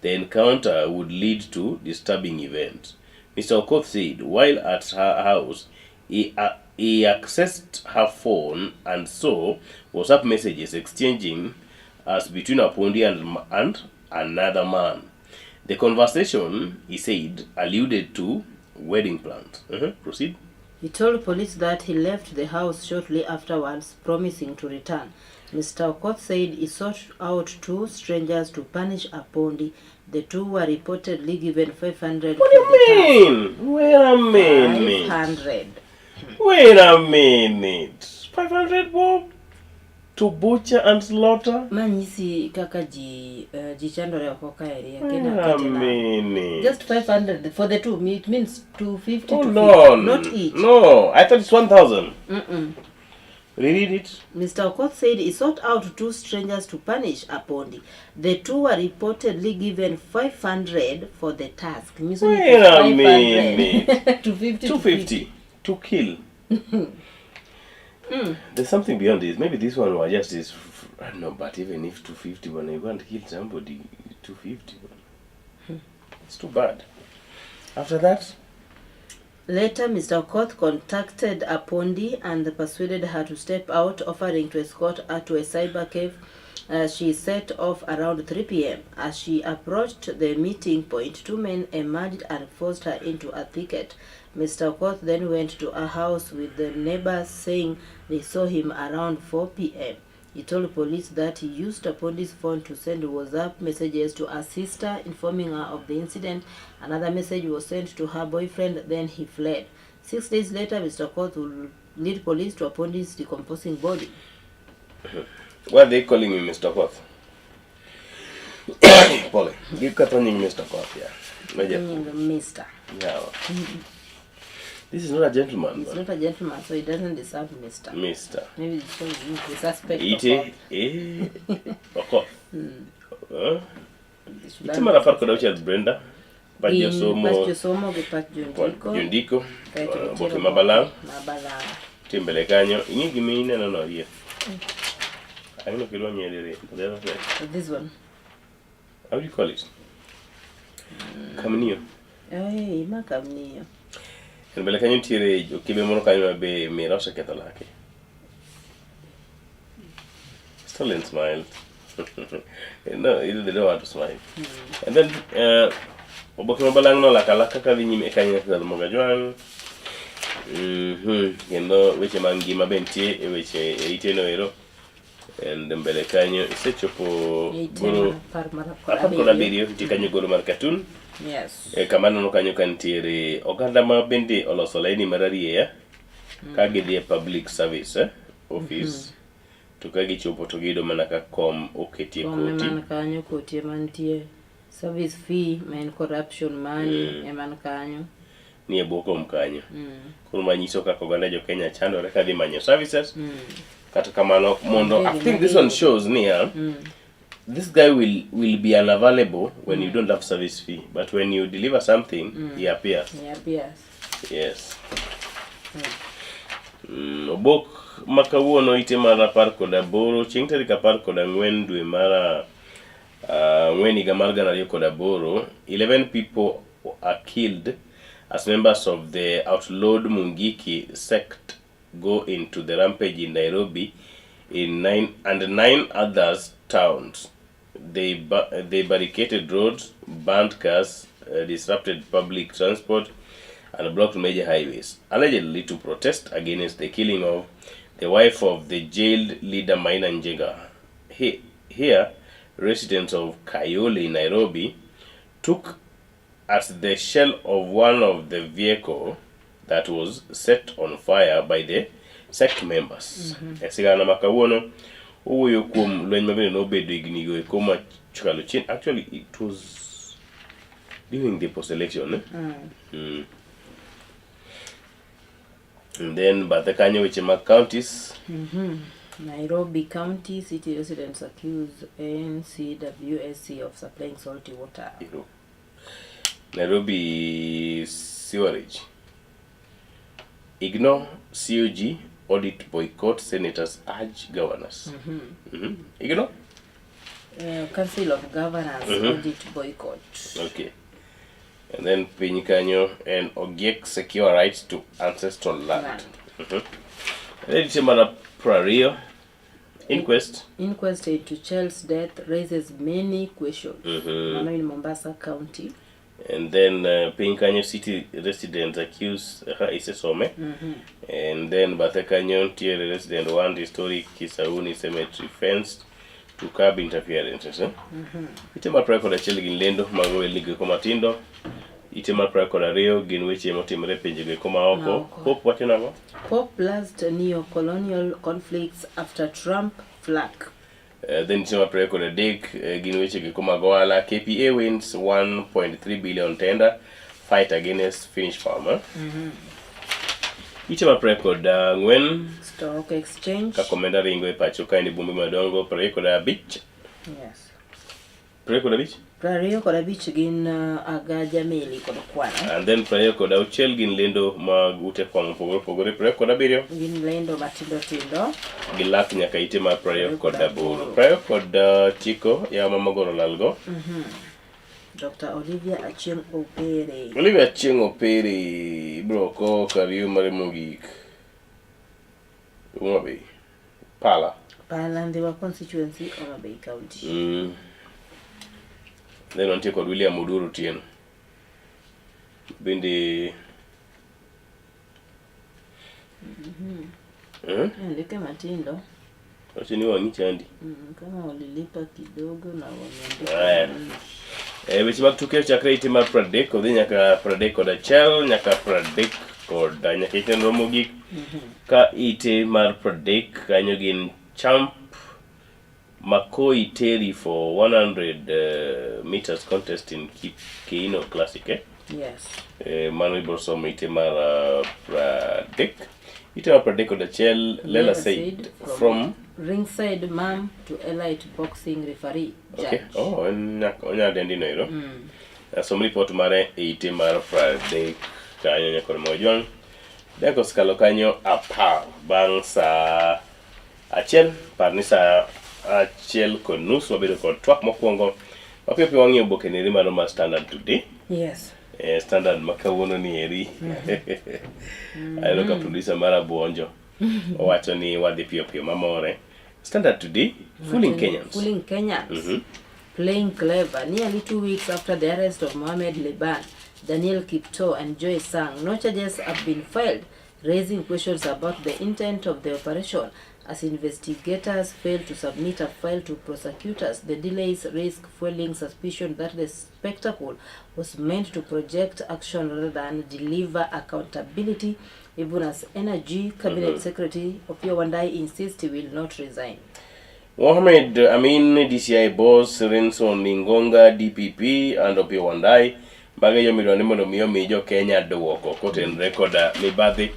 The encounter would lead to disturbing events. Mr. Okoth said while at her house, he accessed her phone and saw WhatsApp messages exchanging as between Apondi and another man. The conversation, he said, alluded to wedding plans. Proceed. He told police that he left the house shortly afterwards, promising to return. Mr. Okoth said he sought out two strangers to punish Apondi. The two were reportedly given 500 What do you mean? Wait a minute. 500. Wait a minute. 500 bob? To butcher and slaughter? Manyisi kaka ji chandore okoka area. Wait a minute. Just 500 for the two. It means 250 Hold to on. 50. Not each. No, I thought it's 1,000. Read it. Mr. Okoth said he sought out two strangers to punish Apondi. The two were reportedly given 500 for the task. Wait a minute. 250. 250 to kill. There's something beyond this. Maybe this one was just this. I don't know, but even if 250 when you want to kill somebody, 250. It's too bad. After that. Later, Mr. Okoth contacted Apondi and persuaded her to step out, offering to escort her to a cyber cave. She set off around 3 p.m. As she approached the meeting point, 2 men emerged and forced her into a thicket. Mr. Okoth then went to her house with the neighbors saying they saw him around 4 p.m. He told police that he used Apondi's phone to send WhatsApp messages to her sister, informing her of the incident. Another message was sent to her boyfriend, then he fled. 6 days later, Mr. Okoth will lead police to Apondi's decomposing body. Why are they calling me Mr. Okoth? Polly, you got on Mr. Okoth, yeah. Mr. Yeah. This is not a gentleman. It's not a gentleman, so he doesn't deserve Mr. Mr. Maybe it's because he's the suspect. Okoth. Ite marafar koda uchi Brenda. Pajo somo Jundiko. Boke mabalang. Timbele kanyo. Ingi gimi no here. I don't know if you want me this one. How do you call it? Kamnio. Hey, ma kamnio. En bele kanyo tire kibe mono kanyo be mira sa ketalake. Stolen smile. No, they don't want to smile. And then oboke mabalang no laka ka vinyi me kanyo ka moga jwang. Kendo weche mangi mabentie e weche iteno ero. And mbele kanyo isechopo goro apar video tikanyo goro mar cartoon. Yes. Kamano no kanyo kantiere oganda ma bende oloso laini mararie ya ka gidhi public service office to ka gichopo to gido mana ka kom oketie koti man kanyo koti mantie service fee man corruption money man kanyo ni eboko mkanyo koro manyiso ka oganda jo Kenya chandore ka dhi manyo services kata kamano mondo I think this one shows near this guy will be unavailable when you don't have service fee, but when you deliver something, he appears. He appears. Yes. Obok makawuono ite mara par koda boro chieng' tarik 14 dwe mara ng'wen higa mar 2018, 11 people are killed as members of the outlawed Mungiki sect go into the rampage in Nairobi in 9 other towns. They barricaded roads, banned cars, disrupted public transport, and blocked major highways, allegedly to protest against the killing of the wife of the jailed leader Maina Njenga. Here, residents of Kayole, Nairobi, took at the shell of one of the vehicle that was set on fire by the sect members. Esigana makawuono uyo kum lwenye mabene no bedo ignigo koma chukalo chin. Actually, it was during the post-election. And then Batakanyo Wichima counties. Nairobi County city residents accuse NCWSC of supplying salty water. Nairobi sewerage. Ignore COG audit boycott, senators urge governors. Ignore? Council of Governors audit boycott. Okay. And then Pinyikanyo and Ogiek secure rights to ancestral land. And then Timara Prario inquest. Inquest into child's death raises many questions. In Mombasa County. And then Pinyikanyo city residents accuse her Isesome. And then Batakanyo tier resident want historic Kisauni cemetery fenced to curb interferences. Itema preko da cheli ginlendo magowe ligue komatindo. Itema preko da rio ginweche motimre pinjige koma oko. Pope watinago? Pope blast neo-colonial conflicts after Trump flack. Then itema preko da dig ginweche koma goala. KPA wins 1.3 billion tender fight against Finnish farmer. Itema preko da ngwen stock exchange. Kakomenda ringo ipacho kaini bumbi madongo preko da beach. Yes. Prario kod abich gin Agaja Meli kod Kwana. And then prario kod auchiel gin lendo mag ute kwang pogore prario kod abiriyo gin lendo matindo tindo gi lak nyaka ite mar prario kod aboro. Prario kod chiko ya mama goro lalgo. Dr. Olivia Achieng Opere. Olivia Achieng Opere bro ko kariyo mare mogik. Homa Bay. Pala Ndiwa constituency Homa Bay County. Then on kod William Oduro Tieno. Bende Ndike matindo. Wacha ni wangi chandi. Kama walilipa kidogo na wameandika. Weche mag tuke chakre ite mar pradek odhi nyaka pradek kod achiel nyaka pradek kod nyaka ite mogik. Ka ite mar pradek kanyo gin champ Makoi Terry for 100 meters contest in Keino Classic, Yes. Manu Borsom ite mar pradek. Ite mar pradek kod achiel Lela Said from Ringside Mam to Elite Boxing Referee Judge. Okay. Oh, onya dendi no iro. Som report mare ite mar pradek kanyo nyaka mojwang. Deko skalo kanyo apa bang sa achiel parni sa achiel kod nus wabedo kod twak mokwongo mapiyo piyo wang'iyo oboke neri mano mar Standard today. Yes. Standard makawuono ni eri. Ayudo ka producer mara Buonjo owacho ni wadhi piyo piyo mamore. Standard today fooling Kenyans. Fooling Kenyans. Playing clever. Nearly 2 weeks after the arrest of Mohamed Leban, Daniel Kipto and Joy Sang, no charges have been filed, raising questions about the intent of the operation. As investigators failed to submit a file to prosecutors, the delays risk fueling suspicion that the spectacle was meant to project action rather than deliver accountability, even as Energy Cabinet Secretary Opiyo Wandayi insists he will not resign. Mohamed Amin, DCI boss, Renson Ningonga, DPP, and Opiyo Wandayi, Bagayo Milone mondo miyo mijo Kenya duoko kotenre koda mibadhi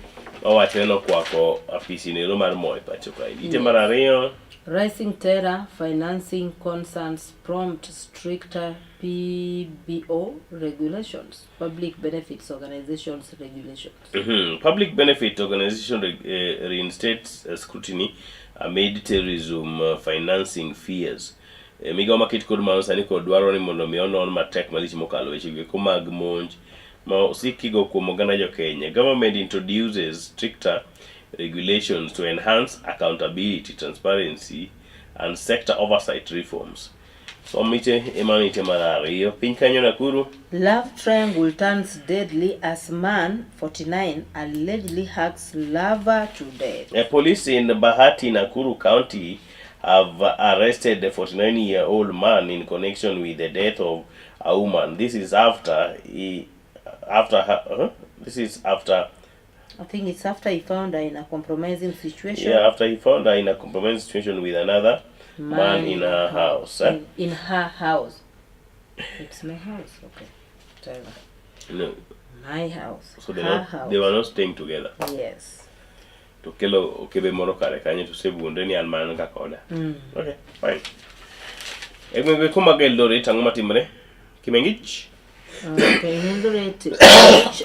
owacheno kwako afisi nero mar Moi pacho kae. Ite mar ariyo Rising terror financing concerns prompt stricter PBO regulations, public benefits organizations regulations. Public benefit organization reinstates scrutiny amid terrorism financing fears. Migawo makit kod mano sani kod dwaro ni mondo mi onon matek malich mokalo weche go mag monj ma osikigo kuom oganda jo Kenya. Government introduces stricter regulations to enhance accountability, transparency, and sector oversight reforms. So mite emanite marariyo piny kanyo Nakuru. Love triangle turns deadly as man 49 allegedly hacks lover to death. Police in Bahati, Nakuru County have arrested the 49-year-old man in connection with the death of a woman. This is after I think it's after he found her in a compromising situation. Yeah, after he found her in a compromising situation with another man in her house. In her house. It's my house. Okay. Whatever. No. My house. So they were not staying together. Yes. To kelo okebe moro kare kanyo to sebuonde ni an man ka koda. Okay, fine. Egwenge kuma Eldoret ang'o matimre? Kimengich? Okay, Eldoret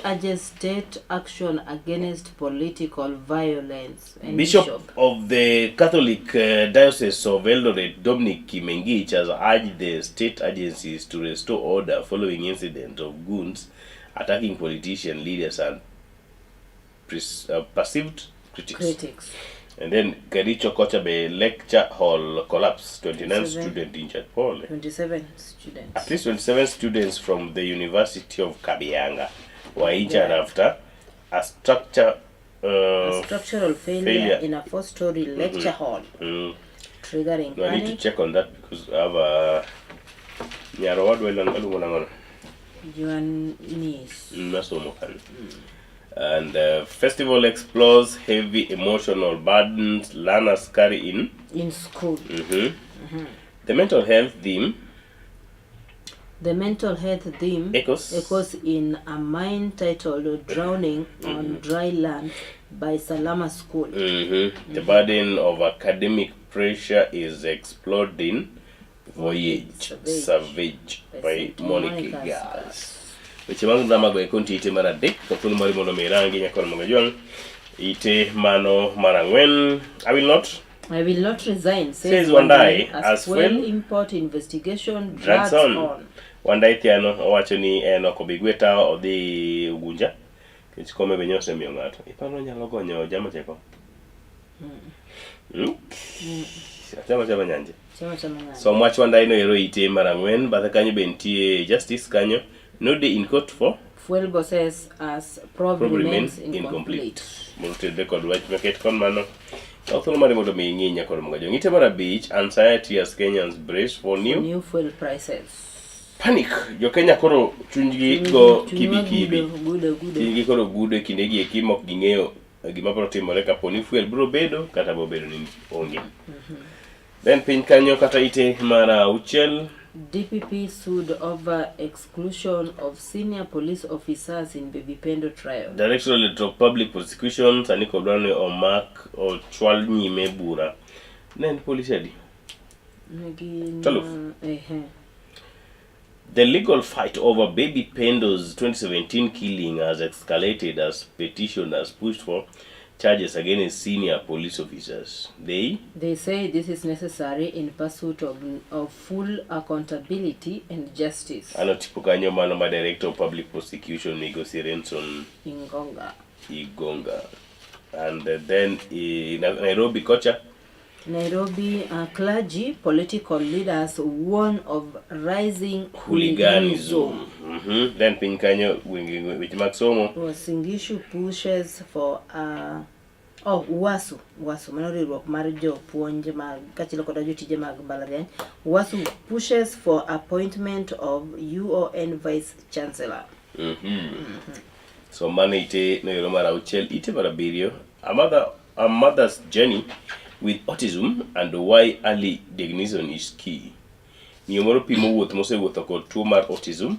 urges state action against political violence. Bishop of the Catholic Diocese of Eldoret, Dominic Kimengich, has urged the state agencies to restore order following incident of goons attacking politician leaders and perceived critics. And then Kericho Kochabe lecture hall collapse, 29 students injured. 27 students. At least 27 students from the University of Kabianga were injured after a structural failure in a 4-story lecture hall, triggering panic. I need to check on that because I have a your niece. And festival explores heavy emotional burdens learners carry in school. The mental health theme echoes in a mine titled Drowning on Dry Land by Salama School. The burden of academic pressure is explored in Voyage Savage by Monica Gas. Weche mag drama go ekonti ite mar adek to thuolo mari mondo mi rangi nyakon mga jwang ite mano mar ang'wen. I will not resign, says Wandai, as fuel import investigation drags drags on. Wandai Thiano owacho ni en ok obi gweta odhi Ugunja kech kome be nyose miyo ng'ato. Iparo nyalo gonyo jama teko. Chama nyanje. So much Wandai no ero ite mar ang'wen bathe kanyo be nitie Justice kanyo no day in court for fuel go says as probably remains incomplete. Multede kod wach maket kon mano. Thuolo mari mondo mi ng'inya kod mga jong ite mar abich, anxiety as Kenyans brace for new fuel prices. Panic. Jo Kenya koro chunygi go kibi. Chunygi koro gudo kindegi e kim ok ging'eyo gima biro timore kapo ni fuel biro bedo kata biro bedo ni onge. Then piny kanyo kata ite mar auchiel. DPP sued over exclusion of senior police officers in Baby Pendo trial. Directorate of Public Prosecution sani kodwani omak ochwal nyime bura. Nen police adi? The legal fight over Baby Pendo's 2017 killing has escalated as petitioners pushed for charges against senior police officers. They say this is necessary in pursuit of full accountability and justice. Anotipo kanyo mano ma Director of Public Prosecution Migosi Renson Igonga. And then in Nairobi kocha. Nairobi clergy, political leaders warn of rising hooliganism. Then piny kanyo which maksomo. Singishu pushes for UASU mano riwruok mar jopuonj mag kachilo kod jotije mag mbalariany. UASU pushes for appointment of UON vice chancellor. So mano ite no mar auchiel. Ite mar abiriyo, a mother's journey with autism and why early diagnosis is key. Miyo moro pimo wuoth mosewuotho kod tuo mar autism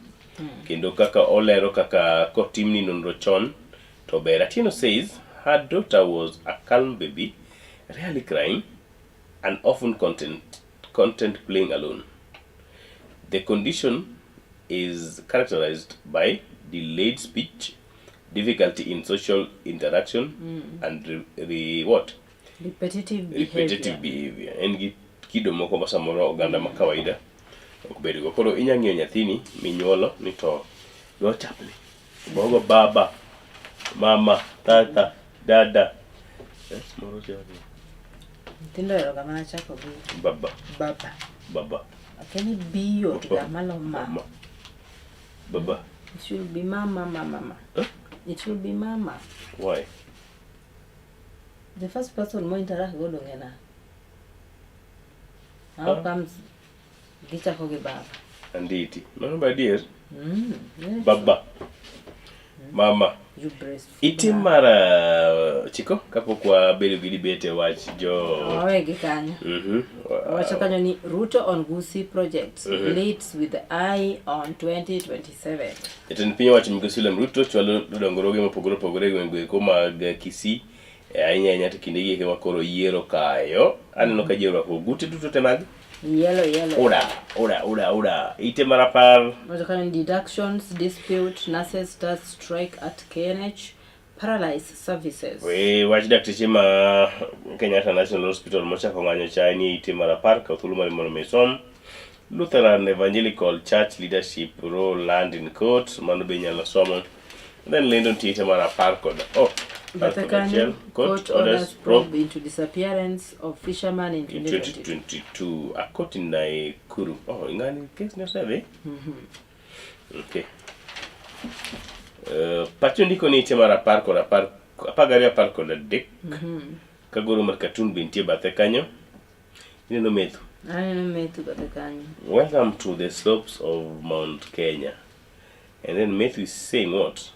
kendo kaka olero kaka kotimni nonro chon to ber. Atieno says her daughter was a calm baby, rarely crying and often content playing alone. The condition is characterized by delayed speech, difficulty in social interaction and repetitive behavior. En gi kido moko ma samoro oganda ma kawaida ok bedo go. Koro inya ng'iyo nyathini minyuolo ni to go chapni bogo baba mama tata dada moro chapni tindo ero kama chako bi baba akeni biyo tiga malo mama baba. It should be mama. It should be mama. Why? The first person mo interact go ngena. How comes gicha ko ge baba? Anditi. Mano ba dear. Yes. Baba. Mama. You breastfeed. Iti mara chiko kapo kwa beli gidi bete watch jo. Awege kanyo. Wacho kanyo ni Ruto on Gusii projects leads with the eye on 2027. Eten pinyo watch Migosi Ruto chwalo dongoroge mopogore gwenge ko mag Kisii. Ainya to kindegi ke makoro yiero kayo. Aneno ka jiero ko guti duto te mag yellow. Oda. Ite marapar. Wacho kanyo deductions dispute, nurses start strike at KNH, paralyze services. Wach dakteche ma Kenyatta National Hospital mochako ng'anyo cha ni ite marapar ka thuolo mar mondo mesom. Lutheran Evangelical Church leadership role land in court mano be nyalo somo. Then lendo ite marapar kod Vatican court orders probe into disappearance of fishermen in 2022. A court in Nakuru. Oh, ingani case na sabe? Okay. Pacho ndiko ni ite marapar kod apagari apar kod adek. Kagoro mar Katun bintie bathe kanyo. Ineno metho. Aneno metho bathe kanyo. Welcome to the slopes of Mount Kenya. And then Methu is saying what?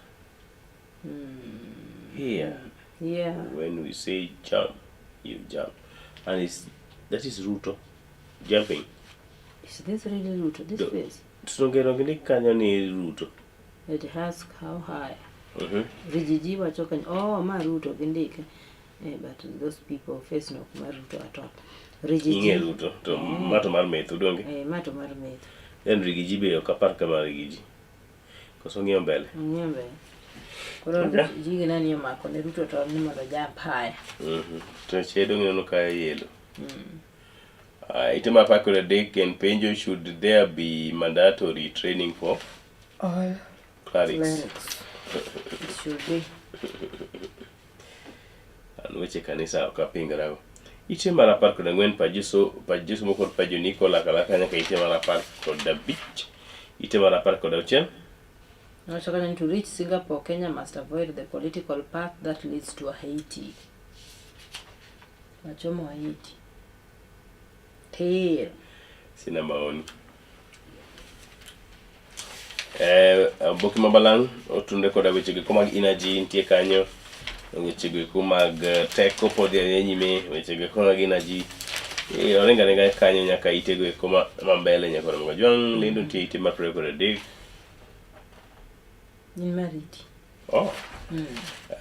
Here. Yeah. When we say jump, you jump. And that is Ruto. Jumping. Is this really Ruto? This place? Tungerongeni kanyo ni Ruto. It has how high? Vijiji wachoka. Oh, ma Ruto gindike. But those people face no Ruto at all. Rigiji. Inge ruto to mato mar metho donge. Mato mar metho. En rigiji be ok apar kama rigiji. Koso ng'iyo mbele. Ng'iyo mbele. Koro jigi nani omako ne ruto to ni mondo jump high. To chedo ng'ino ka yelo. Item apart with a deck and penjo, should there be mandatory training for all clerics? It should be. And which kanisa okapingarago. Item apart with a ngwen pajiso moko pajo Nicola kalaka nyaka item apart with the beach. Item apart with the ocean. To reach Singapore, Kenya must avoid the political path that leads to Haiti. Machomo Haiti. Tail. Sina maoni. Boki mabalang otunde koda wechege kumag energy ntie kanyo. Wechege kumag teko podi nyime wechege kumag energy. Orenga nenga kanyo nyaka itego kuma mambele nyaka mga juang lindo ntie ite mapre koda dig. In Mariti. Oh.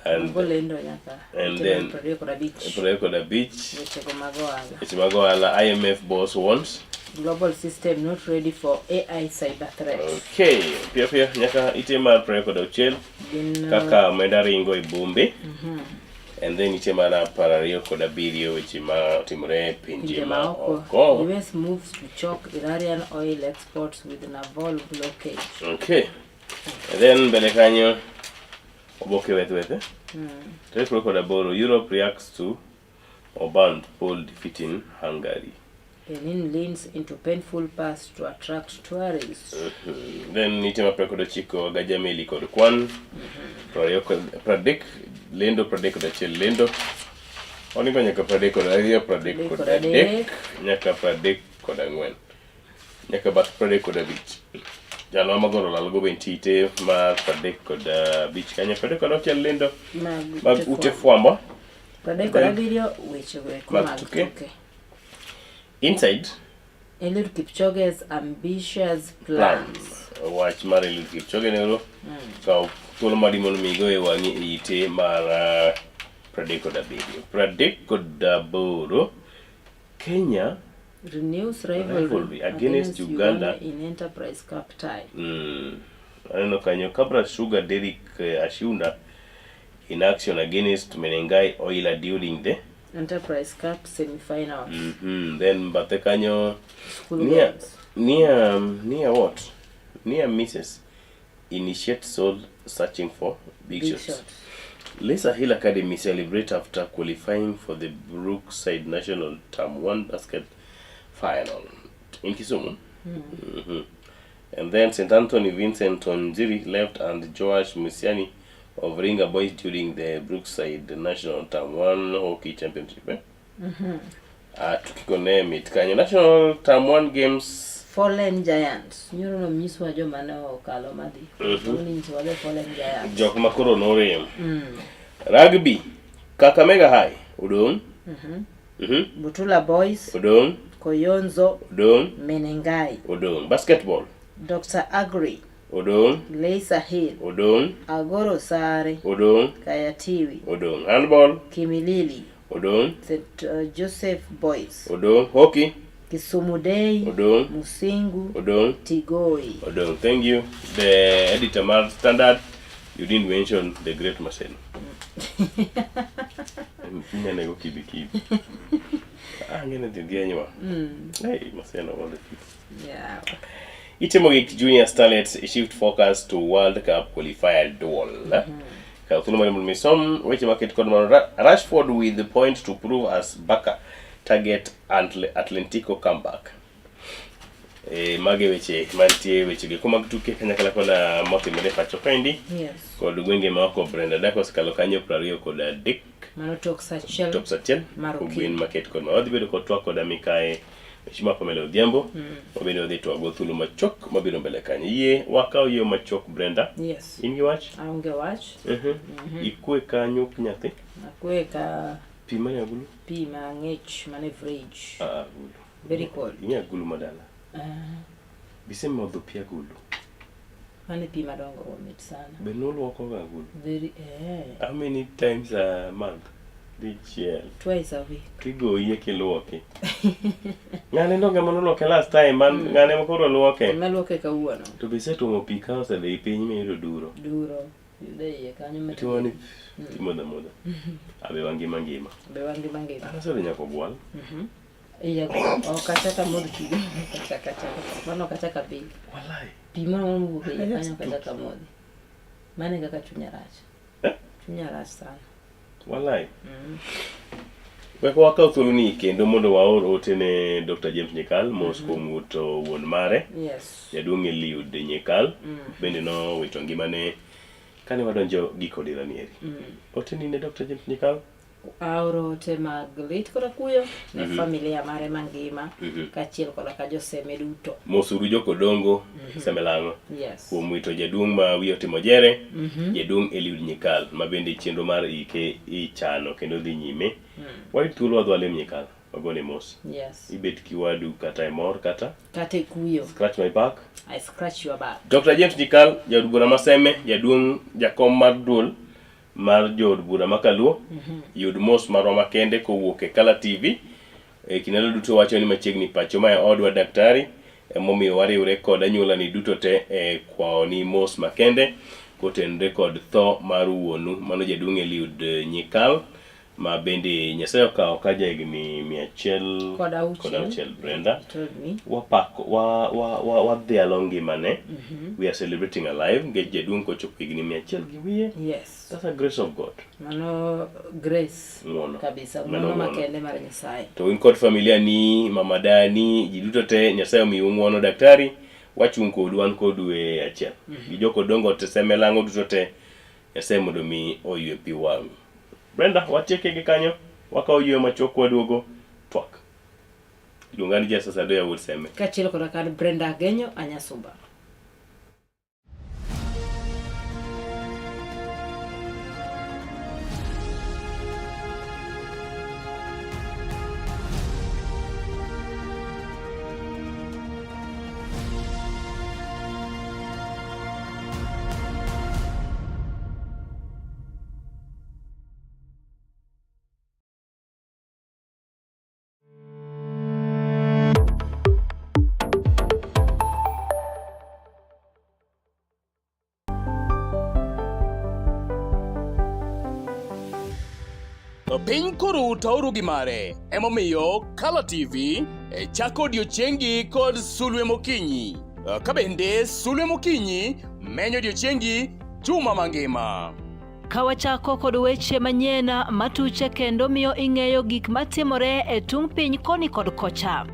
And then Pradeko beach. It's Magoala IMF boss wants. Global system not ready for AI cyber threat. Okay, pia nyaka itema Pradeko chel. Kaka medaringo ibumbe. And then itema na parario koda birio which ma timre pinjema oko. US moves to choke Iranian oil exports with naval blockage. Okay. And then Belekanyo Oboke wetwete. Trade Crocodile Europe reacts to Orbán poll defeating Hungary. Benin leans into painful past to attract tourists. Then Nitema Precoda Chico Gajameli Kod Kwan. Pradik Lendo Pradecoda Chel Lendo. Only Nyaka Pradecoda area Pradecoda Dek. Nyaka Pradek Kodangwen. Nyaka Bat Pradecoda Beach. Jalo magoro lalgo bentite ma Pradek koda beach kanya Pradek koda chel lendo mag ute fwambo Pradek koda video which we okay. Inside Eliud Kipchoge's ambitious plans. Watch mar Eliud Kipchoge nero so tolo madimon migo e wangi ite mar Pradek koda video Pradek koda boro Kenya renews rivalry against Uganda in Enterprise Cup tie. I don't know, Kanyo Kabra Sugar Derek Ashunda in action against Menengai Oila during the Enterprise Cup semi-finals. Then Batekanyo near what? Near Mrs. Initiate Soul searching for big shots. Lisa Hill Academy celebrate after qualifying for the Brookside National Term 1 basket final in Kisumu. And then St. Anthony Vincent Onjiri left and Joash Musiani of Ringa Boys during the Brookside National Term 1 Hockey Championship. Tukikone meet Kanye National Term 1 Games. Fallen Giants. Nyoro no miswa jo manao kalo madi. Wale Fallen Giants. Jok makoro norem. Rugby. Kakamega High. Udon. Butula Boys. Udon. Koyonzo. Udon. Menengai. Udon. Basketball. Dr. Agri. Udon. Leisa Hill. Udon. Agoro Sare. Udon. Kayatiwi. Udon. Handball. Kimilili. Udon. St. Joseph Boys. Udon. Hockey. Kisumu Day. Udon. Musingu. Udon. Tigoi. Udon. Thank you. The editor Mar Standard. You didn't mention the great Marcelo. Go kibi. I'm gonna do the annual. Hey, Marcelo, all the people. Yeah. Itemogik Junior Starlets shift focus to World Cup qualifier duel. Which market Rashford with the point to prove as Baka target Atlantico comeback. Mage weche mantie weche kuma tuke kanya kala kona moki mrefa chokendi. Yes. Ko dugwenge mako Brenda Dakos kalokanyo prario koda Dick. Mano Toksachel. Kubin market koda odhibedo kotwa koda Mikae Shima Pamela Odhiambo. Obedo odhi to go thulu machok mabiro mbele kanyo. Iye wakao yo machok Brenda. Yes. Ingi watch? Aunge watch. Ikue kanyo kinyathi. Akue ka Pima ya gulu. Pima ngech manevrage. Gulu. Very cold. Inya gulu madala. Bise modho pia gulu. Mane pima dongo omit sana. Benolo wako ga gulu. Very How many times a month? Dichiel. Twice a week. Kigoyie kiluoki. Ng'ane ndonge mono luoke last time, ng'ane mokoro luoke. Maluoke kawuono. To be setuomo pi ka osedhi piny miyudo duro. Duro. Yude iye kanyo mati. Timoni timodha modha. Abe wangi mangima. Abe wangi mangima. Asedhi nyako gwal. Iya, kachaka modho pi. Kachaka. Mano kachaka pi. Walai. Pi moro mowuok iye kanyo kachaka modhi. Mane kaka chunya rach. Chunya rach sana. Walai. Weko wakaw thuolo ni kendo mondo waor ote ne Dr. James Nyikal mos kuom wuto wuon mare. Yes. Jaduong' Eliud Nyikal bende no wito ngimane kane wadonjo giko dira nieri. Ote ni ne Dr. James Nyikal aoro ote mag lit koda kuyo ne familia mare mangima kachiel koda ka joseme duto. Mosuru jokodongo semelang'o. Yes. Kuom wito jaduong' ma wiye otimo jere, jaduong' Eliud Nyikal ma bende chenro mar ike ichano kendo dhi nyime. Wait thuolo wadho walem Nyikal wagone mos. Yes. Ibet kiwadu kata e mor kata kuyo. Scratch my back. I scratch your back. Dr. James Nyikal, jaod bura maseme, jaduong' jakom mar duol mar jood bura makaluo. Yud mos marwa makende kowuok e Kala TV. Kinalo duto wacho ni machiegni pacho ma odwa daktari emomiyo wariwre kod anyuola ni duto te kwao ni mos makende kotenre kod tho mar wuonu mano jaduong' Eliud Nyikal ma bende Nyasaye okawo ka jahigni 100 kod auchiel Brenda. Wapako wadhialo ngimane. We are celebrating alive. Ngech jaduong' kochopo higni 100 gi wiye. Yes. That's a grace of God. Mano grace. Kabisa. Mano makende mar Nyasaye. To in kod familia ni, mama Dani, ji duto te Nyasaye omiyo ng'uono daktari, wachung' kodu wan kodu e achiel. Gi jokodongo te semelang'o duto te Nyasaye mondo mi oywe pi wang'. Brenda, watieke gi kanyo, wakaw ywe machok waduogo twak. Iluonga ni Jasa Sadoya wuod Seme. Kachiel koda kan Brenda Agenyo Anyasumba. Piny koro tauru gi mare, emomiyo Kala TV chako odiochiengi kod Sulwe Mokinyi. Ka bende Sulwe Mokinyi menyo odiochiengi juma mangima. Ka wachako kod weche manyien matuche kendo miyo ing'eyo gik matimore e tung' piny koni kod kocha.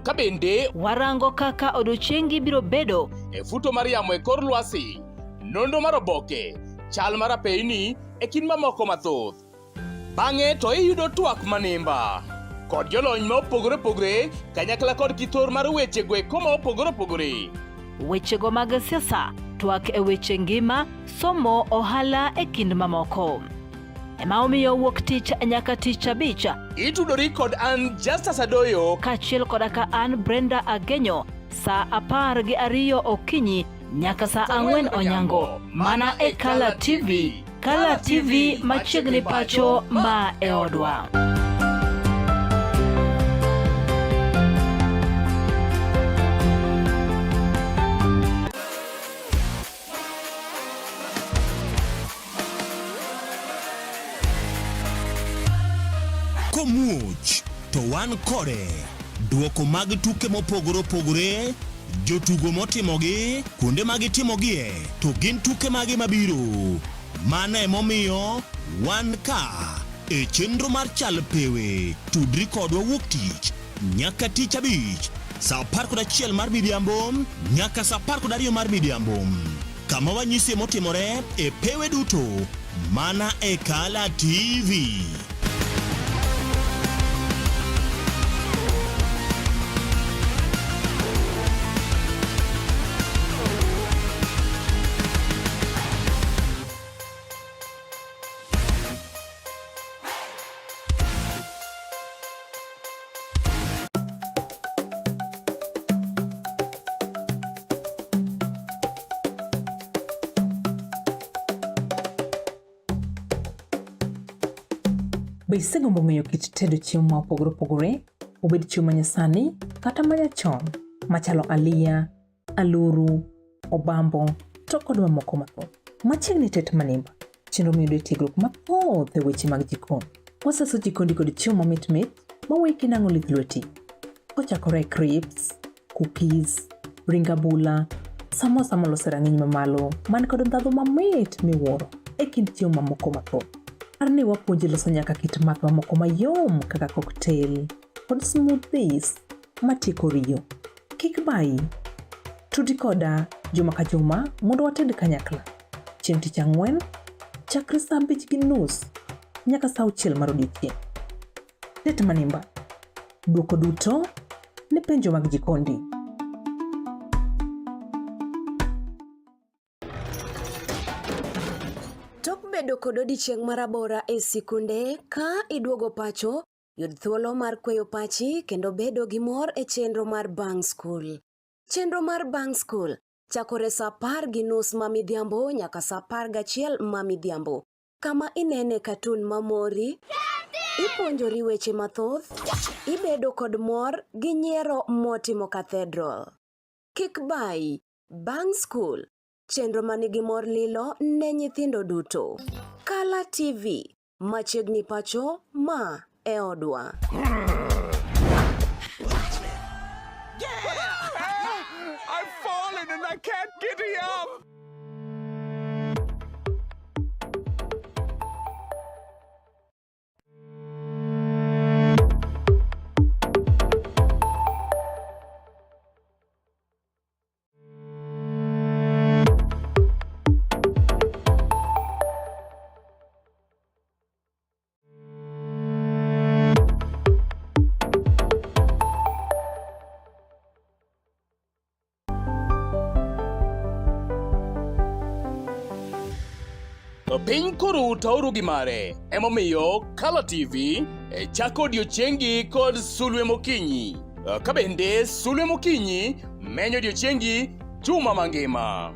Ka bende warango kaka odiochiengi biro bedo e futo mar yamo e kor lwasi, nonro mar oboke, chal mar apeyni e kind mamoko mathoth. Bang'e to iyudo twak manimba kod jolony ma opogore opogore kanyakla kod kithor mar weche gweko ma opogore opogore. Wechego mag siasa, twak e weche ngima, somo, ohala e kind mamoko. Ema omiyo wuok tich nyaka tich abich itudori kod an Jasa Sadoyo kachiel koda ka an Brenda Agenyo saa 12 okinyi nyaka saa 4 onyango mana e Kala TV. Kala TV machiegni pacho ma e odwa. Komuoch to wan kode duoko mag tuke mopogore opogore, jotugo motimogi, kuonde magitimogie, to gin tuke magi mabiro. Mana emomiyo wan ka e chenro mar chal pewe. Tudri kodwa wuok tich nyaka tich abich saa 11 mar midhiambo nyaka saa 12 mar midhiambo, kama wanyisi motimore e pewe duto mana e Kala TV. Be isegombo ng'eyo kit tedo chiemo ma opogore opogore, obed chiemo manyasani kata manyachon, machalo aliya, aluru, obambo, to kod mamoko mathoth. Machiegni tet manimba, chenro miyudo tiegruok mathoth e weche mag jikon. Waseso jikondi kod chiemo mamit maweki nang'o lith lweti. Kochakore crips, cookies, ring abula, samosa molose rang'iny mamalo, man kod ndhadhu mamit miwuoro e kind chiemo mamoko mathoth. Arni wapuonji loso nyaka kit math mamoko mayom kaka cocktail kod smoothies matieko riyo. Kik bayi, tudi koda juma ka juma mondo wated kanyakla. Chieng' tich ang'wen, chakre saa 5:30 nyaka saa 6 mar odiechieng'. Tet manimba, duoko duto ne penjo mag jikondi. Tok bedo kod odiechieng' marabora e sikunde ka iduogo pacho, yud thuolo mar kweyo pachi kendo bedo gi mor e chenro mar Bang School. Chenro mar Bang School chakore saa 10:30 ma midhiambo nyaka saa 11 ma midhiambo. Kama inene katun mamori, ipuonjori weche mathoth, ibedo kod mor gi nyiero motimo cathedral. Kik bayi, Bang School, chenro manigi mor lilo ne nyithindo duto. Kala TV, machiegni pacho ma e odwa. I've fallen and I can't get up. Piny koro tauru gi mare, emomiyo Kala TV chako odiochiengi kod Sulwe Mokinyi. Ka bende Sulwe Mokinyi menyo odiochiengi juma mangima.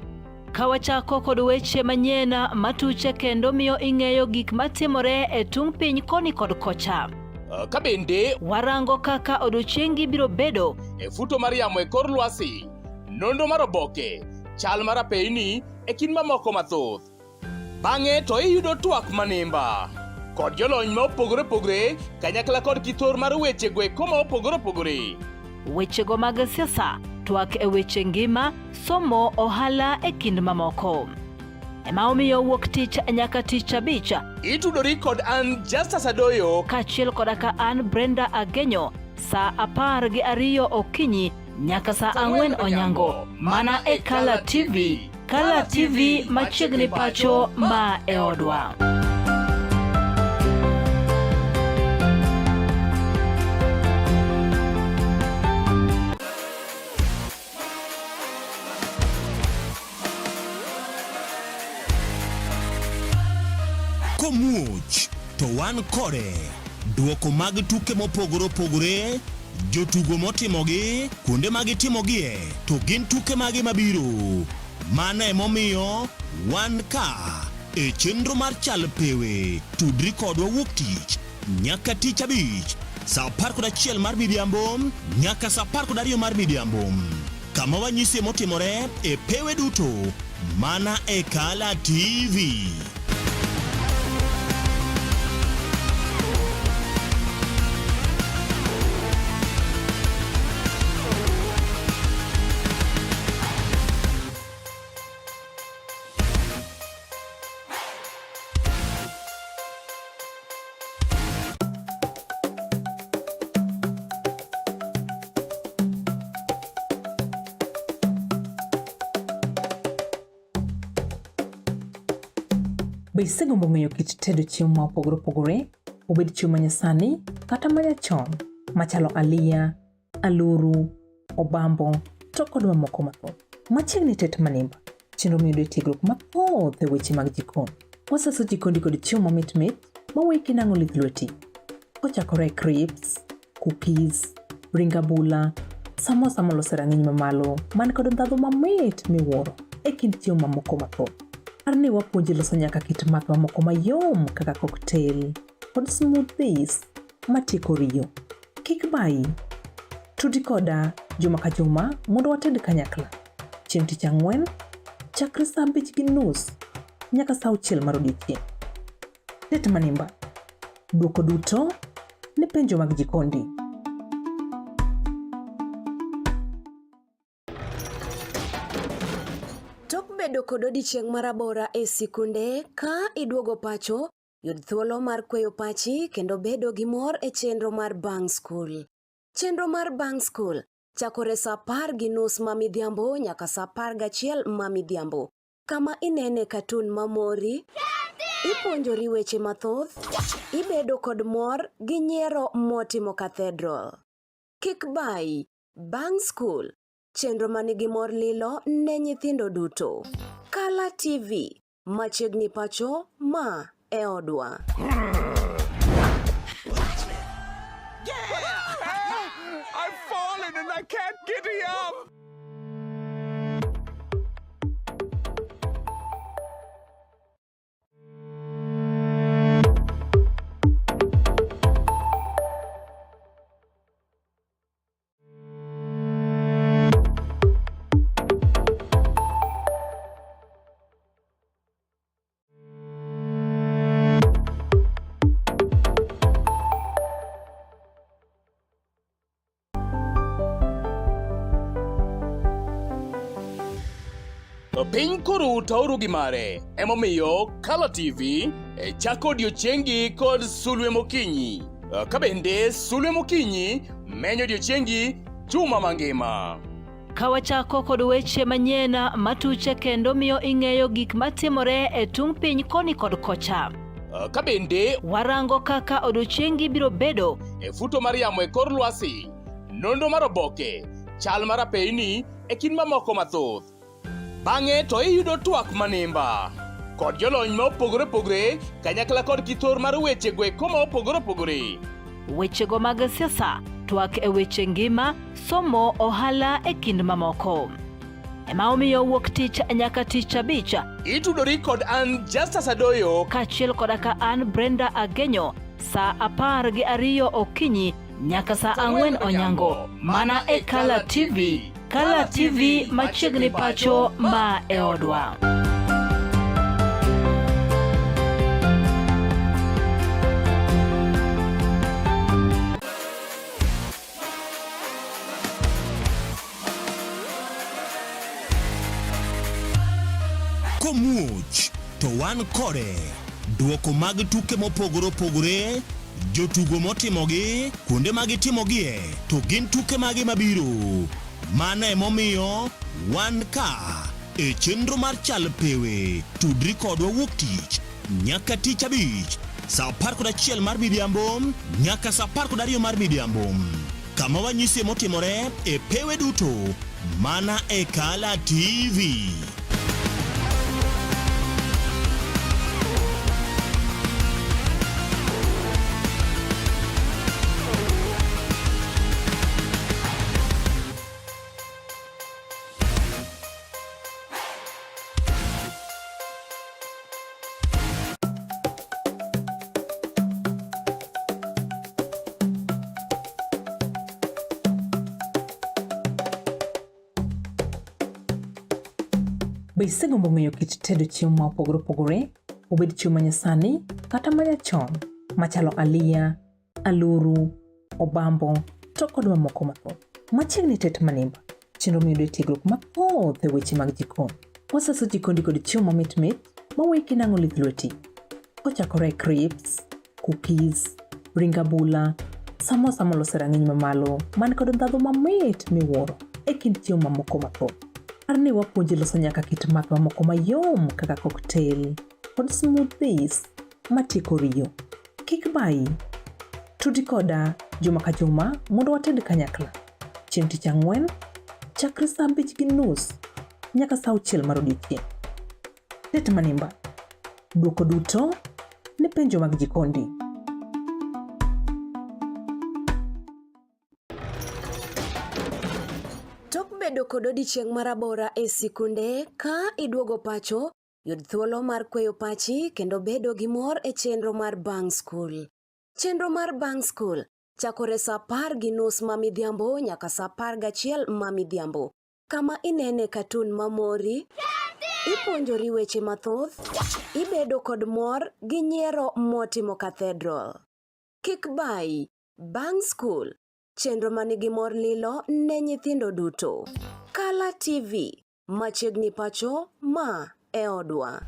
Kawachako kod weche manyien matuche kendo miyo ing'eyo gik matimore e tung piny koni kod kocha. Ka bende warango kaka odiochiengi biro bedo e futo mar yamo e kor lwasi, nonro mar oboke, chal mar apeyni e kind mamoko mathoth. Bang'e to iyudo twak manimba kod jolony ma opogore opogore kanyakla kod kithor mar weche gweko ma opogore opogore. Wechego mag siasa, twak e weche ngima, somo, ohala e kind mamoko. Ema omiyo wuok tich nyaka tich abich itudori kod an Justus Adoyo kaachiel koda ka an Brenda Agenyo saa 12 okinyi nyaka saa 4 onyango mana e Kala TV. Kala TV, machiegni pacho ma e odwa. Komuoch to wan kode, duoko mag tuke mopogore opogore, jotugo motimogi, kuonde magitimogie, to gin tuke magi mabiro. Mana emomiyo wan ka e chenro mar chal pewe. Tudri kodwa wuok tich nyaka tich abich saa 11 mar midhiambo nyaka saa 12 mar midhiambo. Kama wanyisi motimore e pewe duto mana e Kala TV. Be isegombo ng'eyo kit tedo chiemo ma opogore opogore, obed chiemo manyasani kata manyachon, machalo aliya, aluru, obambo, to kod mamoko mathoth. Machiegni tet manimba, chenro miyudo tiegruok mathoth e weche mag jikon. Waseso jikondi kod chiemo mamit maweki nang'o lith lweti. Kochakore crips, cookies, ring abula, samosa molose rang'iny mamalo, man kod ndhadhu mamit miwuoro e kind chiemo mamoko mathoth. Arni wapuonji loso nyaka kit math mamoko mayom kaka cocktail kod smoothies matieko riyo. Kik bayi. Tudi koda juma ka juma mondo wated kanyakla. Chieng' tich ang'wen, chakre saa 5:30 nyaka saa 6 mar odiechieng'. Det manimba. Duoko duto ne penjo mag jikondi. Tok bedo kod odiechieng' marabora e sikunde ka iduogo pacho, yud thuolo mar kweyo pachi kendo bedo gi mor e chenro mar Bang School. Chenro mar Bang School chakore saa 10:30 ma midhiambo nyaka saa 11 ma midhiambo. Kama inene katun mamori, ipuonjori weche mathoth, ibedo kod mor gi nyiero motimo cathedral. Kik bayi, Bang School, chenro manigi mor lilo ne nyithindo duto. Kala TV, machiegni pacho ma e odwa. I've fallen and I can't giddy up. Piny koro tauru gi mare, emomiyo Kala TV chako odiochiengi kod Sulwe Mokinyi. Ka bende Sulwe Mokinyi menyo odiochiengi juma mangima. Kawachako kod weche manyien matuche kendo miyo ing'eyo gik matimore e tung piny koni kod kocha. Ka bende warango kaka odiochiengi biro bedo e futo mar yamo e kor lwasi, nonro mar oboke, chal mar apeyni e kind mamoko mathoth. Bang'e to iyudo twak manimba kod jolony ma opogore opogore kanyakla kod kithor mar weche gweko ma opogore opogore. Wechego mag siasa, twak e weche ngima, somo, ohala e kind mamoko. Ema omiyo wuok tich nyaka tich abich itudori kod an Justus Adoyo kaachiel koda ka an Brenda Agenyo saa 12 okinyi nyaka saa 4 onyango mana e Kala TV. Kala TV machiegni pacho ma e odwa. Komuoch to wan kode duoko mag tuke mopogore opogore, jotugo motimogi, kuonde magitimogie, to gin tuke mage mabiro. Mano emomiyo wan ka e chenro mar chal pewe. Tudri kodwa wuok tich nyaka tich abich saa 11 mar midhiambo nyaka saa 12 mar midhiambo, kama wanyisi motimore e pewe duto mana e Kala TV. Be isegombo ng'eyo kit tedo chiemo ma opogore opogore, obed chiemo manyasani kata manyachon, machalo aliya, aluru, obambo, to kod mamoko mathoth. Machiegni tet manimba, chenro miyudo tiegruok mathoth e weche mag jikon. Waseso jikondi kod chiemo mamit mit maweki nang'o lith lweti. Kochakore crepes, cookies, ring abula, samosa molose rang'iny mamalo man kod ndhadhu mamit miwuoro e kind chiemo mamoko mathoth. Arni wapuonji loso nyaka kit math mamoko mayom kaka cocktail kod smoothies matieko riyo. Kik bayi. Tudi koda juma ka juma mondo wated kanyakla. Chieng' tich ang'wen, chakre saa 5:30 nyaka saa 6 mar odiechieng'. Det manimba. Duoko duto ne penjo mag jikondi. Tok bedo kod odiechieng' marabora e sikunde ka iduogo pacho, yud thuolo mar kweyo pachi kendo bedo gi mor e chenro mar Bang School. Chenro mar Bang School chakore saa 10:30 mamidhiambo nyaka saa 11 mamidhiambo. Kama inene katun mamori, ipuonjori weche mathoth, ibedo kod mor gi nyiero motimo Cathedral. Kik bai, Bang School, chenro manigi mor lilo ne nyithindo duto. Kala TV, machiegni pacho ma e odwa.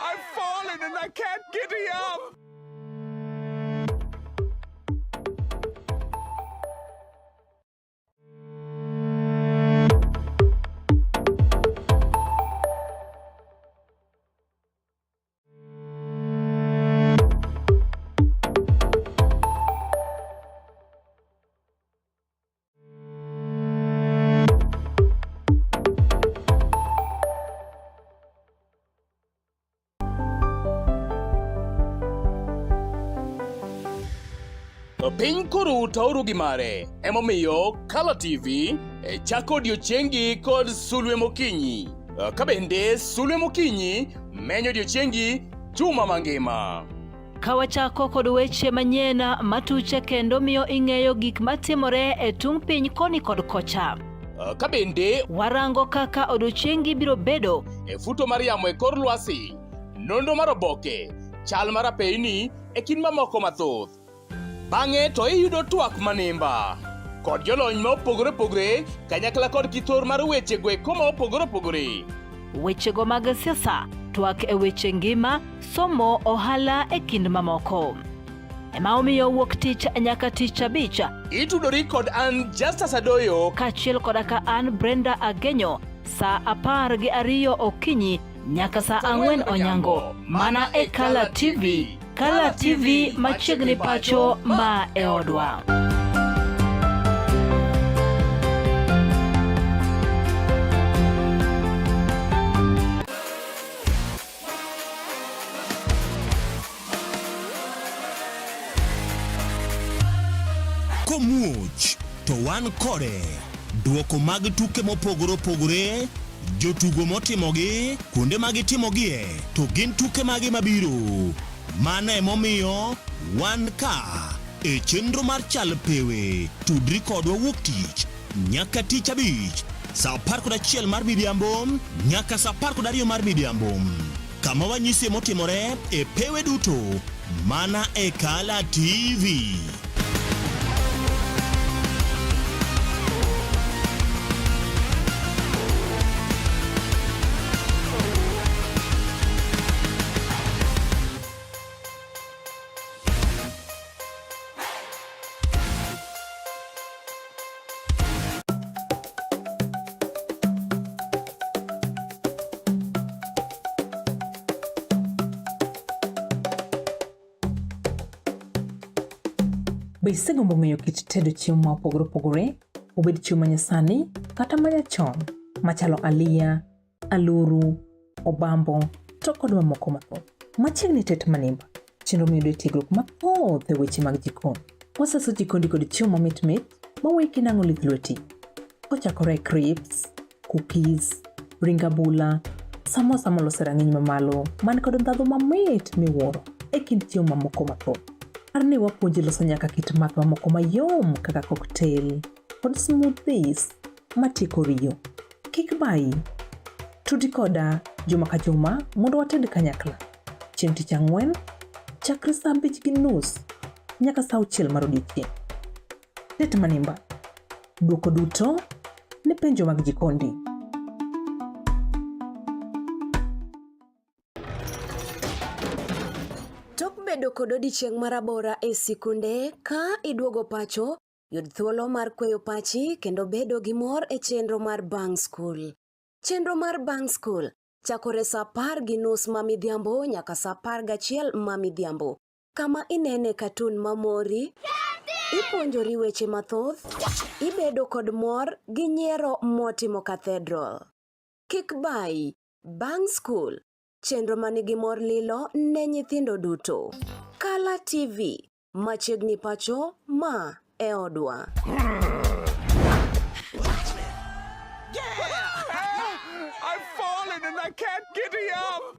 I've fallen and I can't giddy up. Piny koro tauru gi mare, emomiyo Kala TV chako odiochiengi kod Sulwe Mokinyi. Kabende Sulwe Mokinyi menyo odiochiengi juma mangima. Kawachako kod weche manyien matuche kendo miyo ing'eyo gik matimore e tung piny koni kod kocha. Kabende warango kaka odiochiengi biro bedo e futo mar yamo e kor lwasi, nonro mar oboke, chal mar apeyni e kind mamoko mathoth. Bang'e to iyudo twak manimba kod jolony ma opogore opogore kanyakla kod kithor mar weche gweko ma opogore opogore. Wechego mag siasa, twak e weche ngima, somo, ohala e kind mamoko. Ema omiyo wuok tich nyaka tich abich itudori kod an Justus Adoyo kaachiel koda ka an Brenda Agenyo saa 12 okinyi nyaka saa 4 onyango mana e Kala TV. Kala TV machiegni pacho ma e odwa. Komuoch to wan kode duoko mag tuke mopogore opogore, jotugo motimogi, kuonde magitimogie, to gin tuke magi mabiro. Mana emomiyo wan ka e chenro mar chal pewe, tudri kodwa wuok tich nyaka tich abich saa 11 mar midhiambo nyaka saa 12 mar midhiambo, kama wanyisi motimore e pewe duto mana e Kala TV. Be isegombo ng'eyo kit tedo chiemo ma opogore opogore, obed chiemo manyasani kata manyachon, machalo aliya, aluru, obambo, to kod mamoko mathoth? Machiegni tet manimba, chenro miyudo tiegruok mathoth e weche mag jikon. Waseso jikondi kod chiemo mamit mit maweki nang'o lith lweti. Kochakore crips, cookies, ring abula, samosa molose rang'iny mamalo man kod ndhadhu mamit miwuoro e kind chiemo mamoko mathoth. Arni wapuonji loso nyaka kit math mamoko mayom kaka cocktail kod smoothies matieko riyo. Kik bai, tudi koda juma ka juma mondo wated kanyakla. Chieng' tich ang'wen, chakre saa 5:30 nyaka saa 6 mar odiochieng'. Tet manimba, duoko duto ne penjo mag jikondi. Tok bedo kod odiochieng' marabora e sikunde ka iduogo pacho, yud thuolo mar kweyo pachi kendo bedo gi mor e chenro mar Bang School. Chenro mar Bang School chakore saa 10:30 mamidhiambo nyaka saa 11 mamidhiambo. Kama inene katun mamori, ipuonjori weche mathoth, ibedo kod mor gi nyiero motimo Cathedral. Kik bai, Bang School, chenro manigi mor lilo ne nyithindo duto. Kala TV, machiegni pacho ma e odwa. I've fallen and I can't giddy up.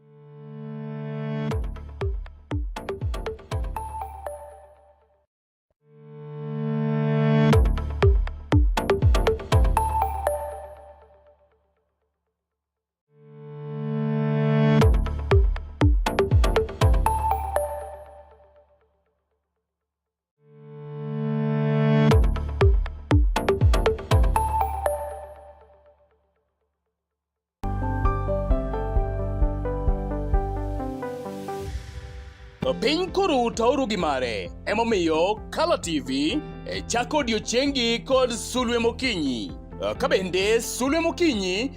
Piny koro tauru gi mare, emomiyo Color TV chako odiochiengi kod Sulwe Mokinyi. Kabende Sulwe Mokinyi